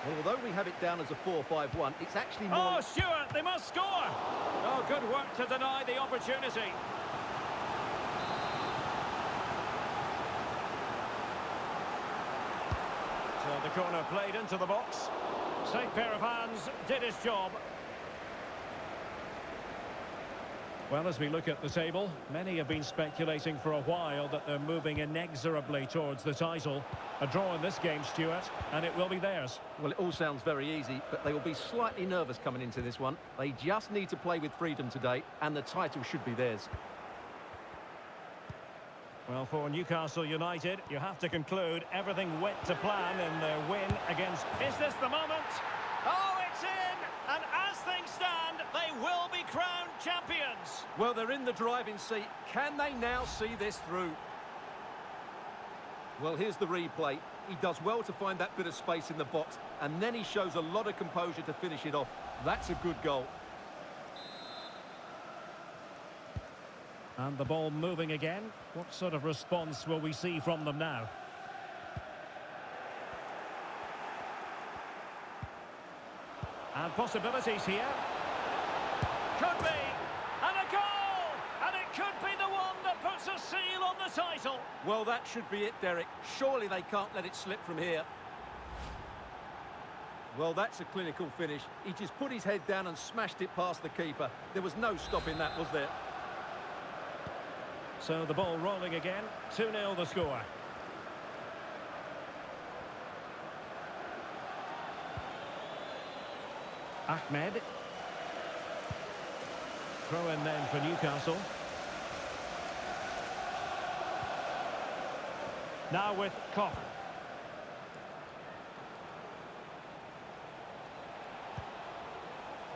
Well, although we have it down as a 4-5-1, it's actually more... Oh, Stuart, they must score! Oh, good work to deny the opportunity. Well, the corner played into the box. Safe pair of hands, did his job. Well, as we look at the table, many have been speculating for a while that they're moving inexorably towards the title. A draw in this game, Stuart, and it will be theirs. Well, it all sounds very easy, but they will be slightly nervous coming into this one. They just need to play with freedom today, and the title should be theirs. Well, for Newcastle United, you have to conclude everything went to plan in their win against... Is this the moment? Oh, it's in! And as things stand, they will be crowned champions. Well, they're in the driving seat. Can they now see this through? Well, here's the replay. He does well to find that bit of space in the box, and then he shows a lot of composure to finish it off. That's a good goal. And the ball moving again. What sort of response will we see from them now? And possibilities here. Could be. And a goal! And it could be the one that puts a seal on the title. Well, that should be it, Derek. Surely they can't let it slip from here. Well, that's a clinical finish. He just put his head down and smashed it past the keeper. There was no stopping that, was there? So the ball rolling again. 2-0 the score. Ahmed. Throw in then for Newcastle. Now with Koch.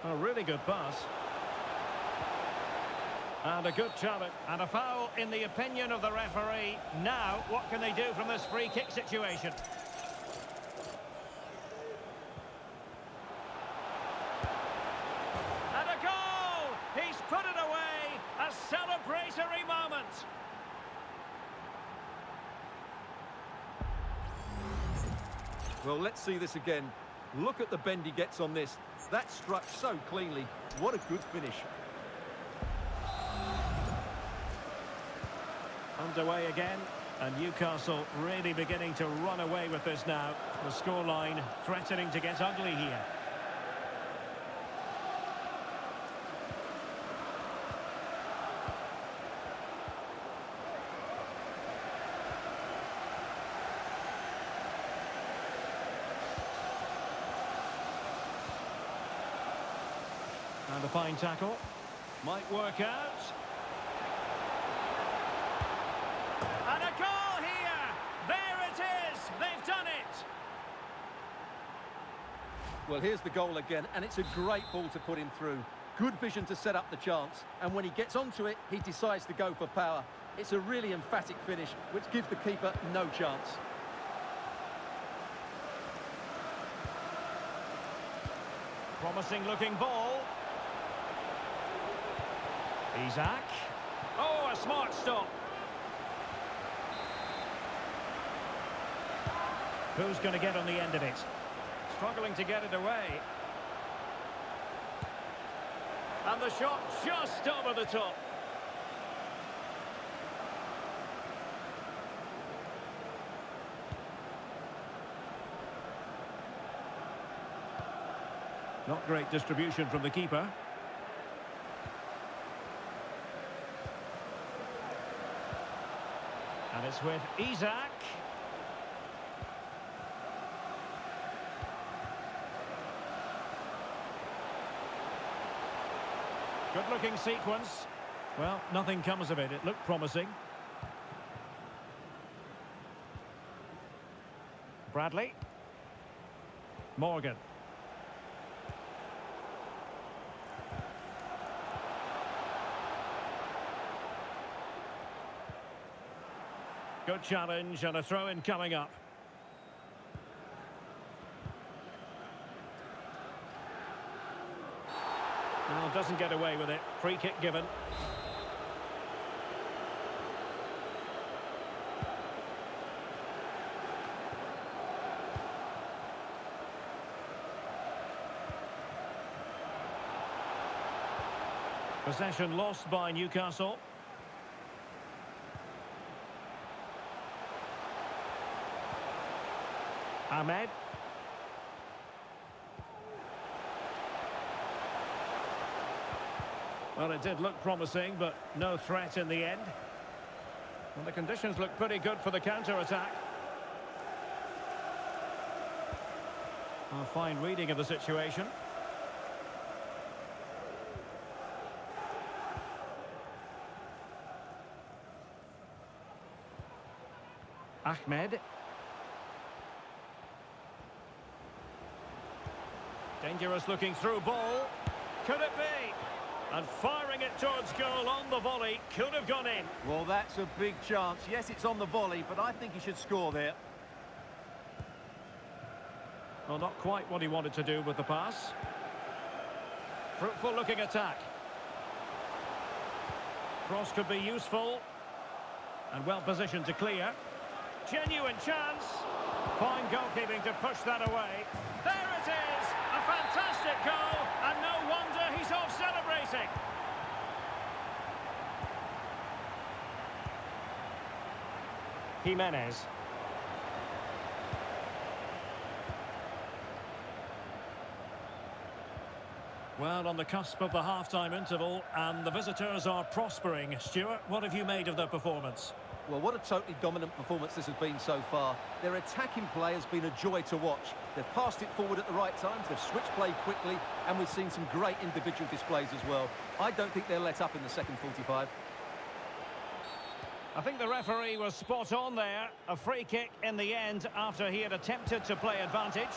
A really good pass. And a good challenge. And a foul in the opinion of the referee. Now, what can they do from this free kick situation? And a goal! He's put it away! A celebratory moment! Well, let's see this again. Look at the bend he gets on this. That struck so cleanly. What a good finish. Underway again, and Newcastle really beginning to run away with this now. The scoreline threatening to get ugly here. And a fine tackle. Might work out. And a goal here! There it is! They've done it! Well, here's the goal again, and it's a great ball to put him through. Good vision to set up the chance, and when he gets onto it, he decides to go for power. It's a really emphatic finish, which gives the keeper no chance. Promising looking ball. Isaac. Oh, a smart stop. Who's going to get on the end of it? Struggling to get it away. And the shot just over the top. Not great distribution from the keeper. And it's with Isaac. Good-looking sequence. Well, nothing comes of it. It looked promising. Bradley. Morgan. Good challenge and a throw-in coming up. Well, doesn't get away with it. Free kick given. Possession lost by Newcastle. Ahmed. Well, it did look promising, but no threat in the end. Well, the conditions look pretty good for the counter-attack. A fine reading of the situation. Ahmed. Dangerous looking through ball. Could it be? And firing it towards goal on the volley. Could have gone in. Well, that's a big chance. Yes, it's on the volley, but I think he should score there. Well, not quite what he wanted to do with the pass. Fruitful looking attack. Cross could be useful. And well positioned to clear. Genuine chance. Fine goalkeeping to push that away. There it is! A fantastic goal, and no wonder he's off celebrating. Jimenez. Well, on the cusp of the half-time interval, and the visitors are prospering. Stuart, what have you made of their performance? Well, what a totally dominant performance this has been so far. Their attacking play has been a joy to watch. They've passed it forward at the right times, they've switched play quickly, and we've seen some great individual displays as well. I don't think they'll let up in the second 45. I think the referee was spot on there. A free kick in the end after he had attempted to play advantage.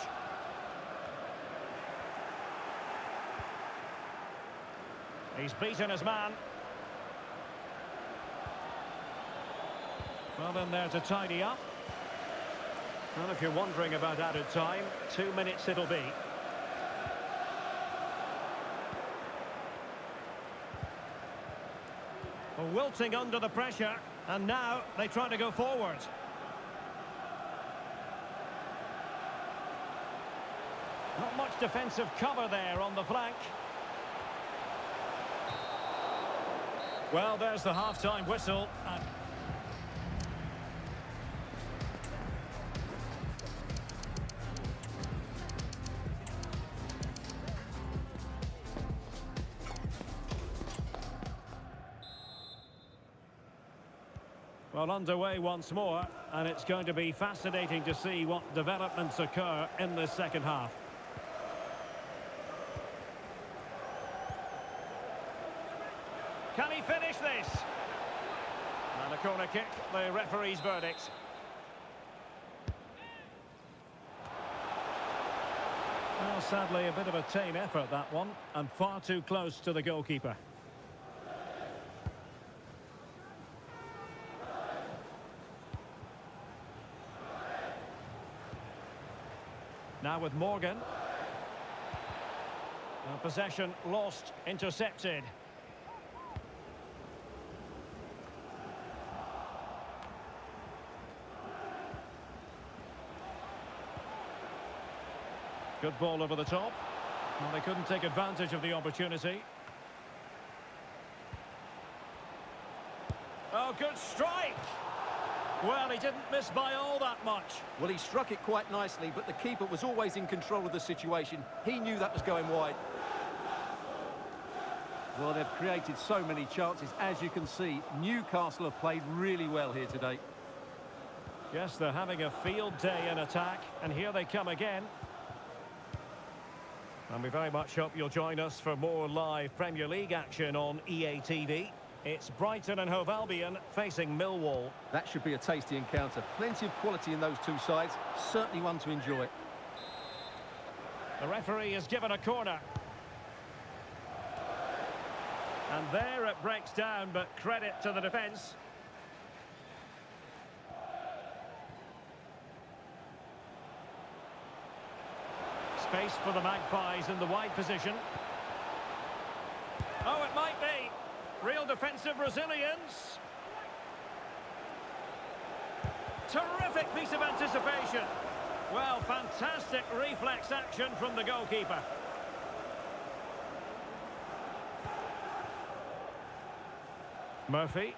He's beaten his man. Well, in there to tidy up. Well, if you're wondering about added time, 2 minutes it'll be. Well, wilting under the pressure, and now they try to go forward. Not much defensive cover there on the flank. Well, there's the half-time whistle. Well, underway once more, and it's going to be fascinating to see what developments occur in the second half. Can he finish this? And a corner kick, the referee's verdict. Well, sadly, a bit of a tame effort, that one, and far too close to the goalkeeper. Now with Morgan. Possession lost, intercepted. Good ball over the top. Well, they couldn't take advantage of the opportunity. Oh, good strike! Well, he didn't miss by all that much. Well, he struck it quite nicely, but the keeper was always in control of the situation. He knew that was going wide. Well, they've created so many chances. As you can see, Newcastle have played really well here today. Yes, they're having a field day in attack, and here they come again. And we very much hope you'll join us for more live Premier League action on EA TV. It's Brighton and Hove Albion facing Millwall. That should be a tasty encounter. Plenty of quality in those two sides. Certainly one to enjoy. The referee has given a corner. And there it breaks down, but credit to the defence. Space for the Magpies in the wide position. Oh, it might be. Real defensive resilience. Terrific piece of anticipation. Well, fantastic reflex action from the goalkeeper. Murphy.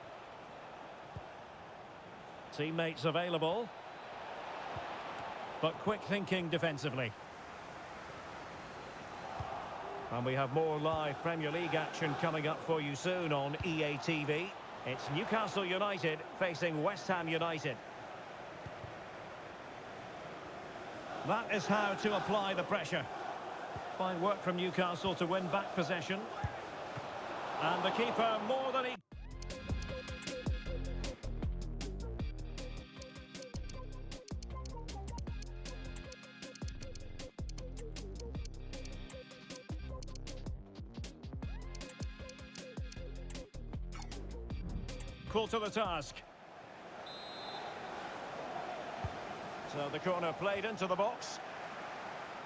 but quick thinking defensively. And we have more live Premier League action coming up for you soon on EA TV. It's Newcastle United facing West Ham United. That is how to apply the pressure. Fine work from Newcastle to win back possession. And the keeper more than he... Call to the task. So the corner played into the box.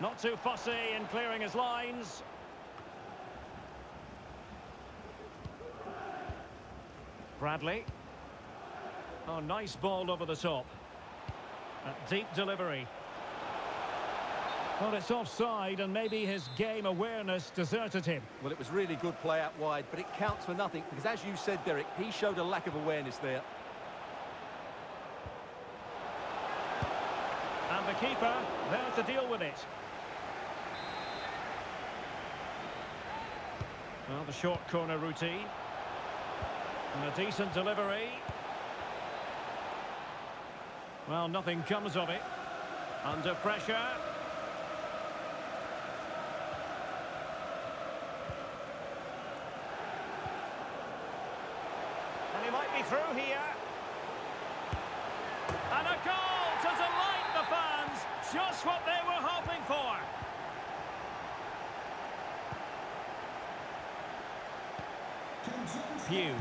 Not too fussy in clearing his lines. Bradley. Oh, nice ball over the top. A deep delivery. Well, it's offside and maybe his game awareness deserted him. Well, it was really good play out wide, but it counts for nothing because, as you said, Derek, he showed a lack of awareness there. And the keeper there to deal with it. Well, the short corner routine. And a decent delivery. Well, nothing comes of it. Under pressure. And he might be through here. And a goal to delight the fans. Just what they were hoping for. Few.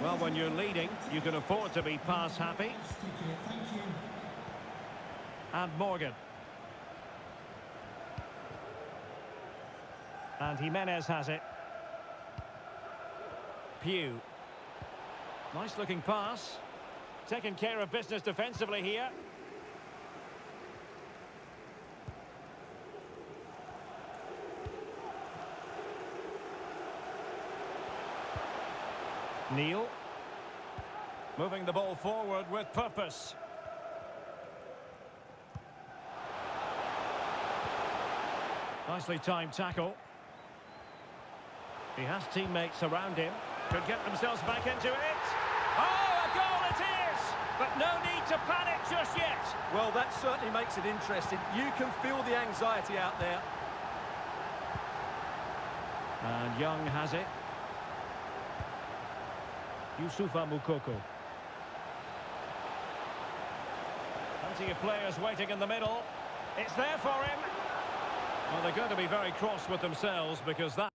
Well, when you're leading, you can afford to be pass happy. And Morgan. And Jimenez has it. Pew. Nice looking pass. Taking care of business defensively here. Neil. Moving the ball forward with purpose. Nicely timed tackle. He has teammates around him. Could get themselves back into it. Oh, a goal it is! But no need to panic just yet. Well, that certainly makes it interesting. You can feel the anxiety out there. And Young has it. Youssoufa Moukoko. Plenty of players waiting in the middle. It's there for him. Well, they're going to be very cross with themselves because that...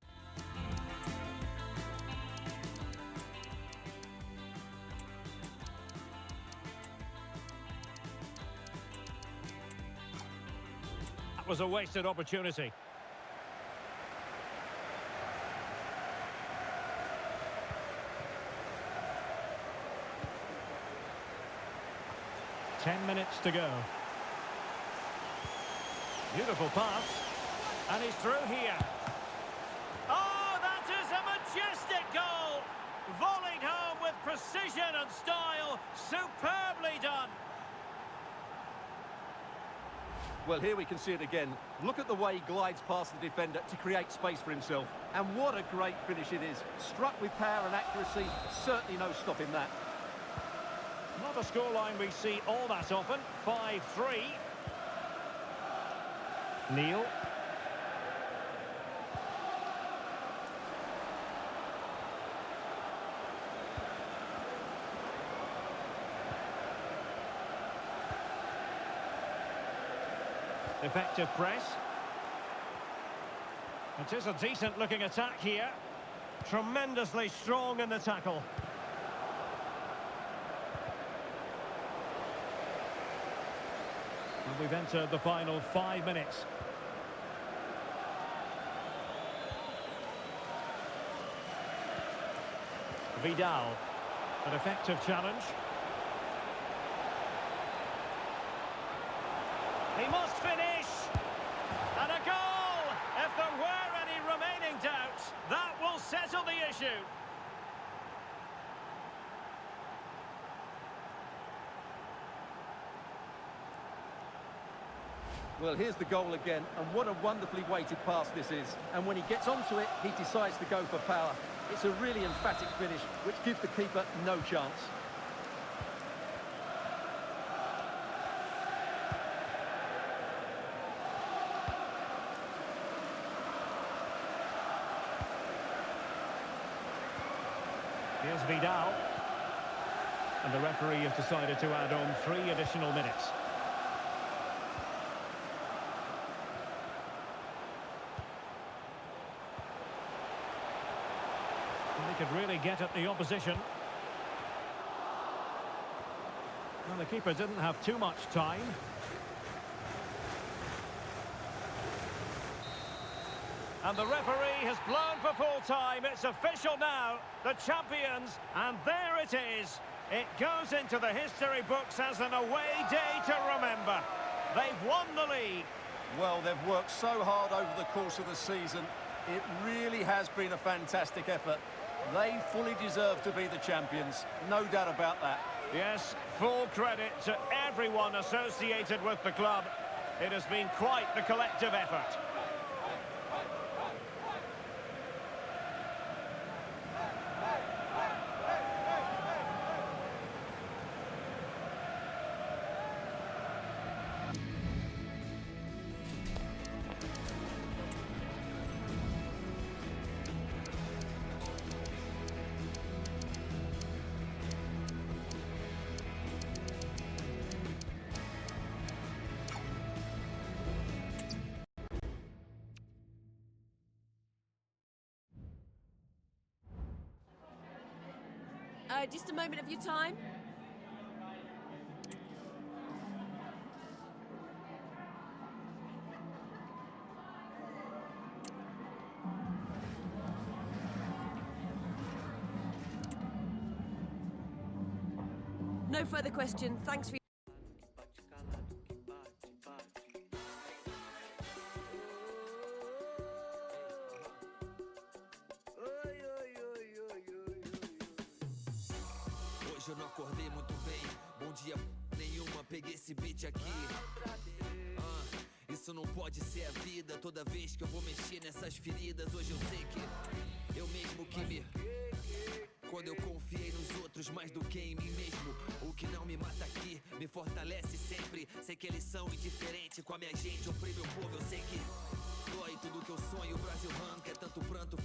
That was a wasted opportunity. Ten minutes to go. Beautiful pass. And he's through here. Oh, that is a majestic goal! Volleyed home with precision and style. Superbly done. Well, here we can see it again. Look at the way he glides past the defender to create space for himself. And what a great finish it is. Struck with power and accuracy. Certainly no stopping that. Not a scoreline we see all that often. 5-3. Neil. Effective press. It is a decent looking attack here. Tremendously strong in the tackle. And we've entered the final 5 minutes. Vidal. An effective challenge. He must finish! And a goal! If there were any remaining doubts, that will settle the issue. Well, here's the goal again, and what a wonderfully weighted pass this is. And when he gets onto it, he decides to go for power. It's a really emphatic finish, which gives the keeper no chance. Here's Vidal. And the referee has decided to add on 3 additional minutes. They could really get at the opposition. Well, the keeper didn't have too much time. And the referee has blown for full time. It's official now. The champions, and there it is. It goes into the history books as an away day to remember. They've won the league. Well, they've worked so hard over the course of the season. It really has been a fantastic effort. They fully deserve to be the champions. No doubt about that. Yes, full credit to everyone associated with the club. It has been quite the collective effort. Just a moment of your time. No further question. Thanks for Hoje eu não acordei muito bem. Bom dia nenhuma, peguei esse beat aqui. Isso não pode ser a vida. Toda vez que eu vou mexer nessas feridas, hoje eu sei que eu mesmo que me... Quando eu confiei nos outros mais do que em mim mesmo. O que não me mata aqui, me fortalece sempre. Sei que eles são indiferentes com a minha gente. Oprime o povo, eu sei que dói tudo que eu sonho. O Brasil ranca, é tanto pranto.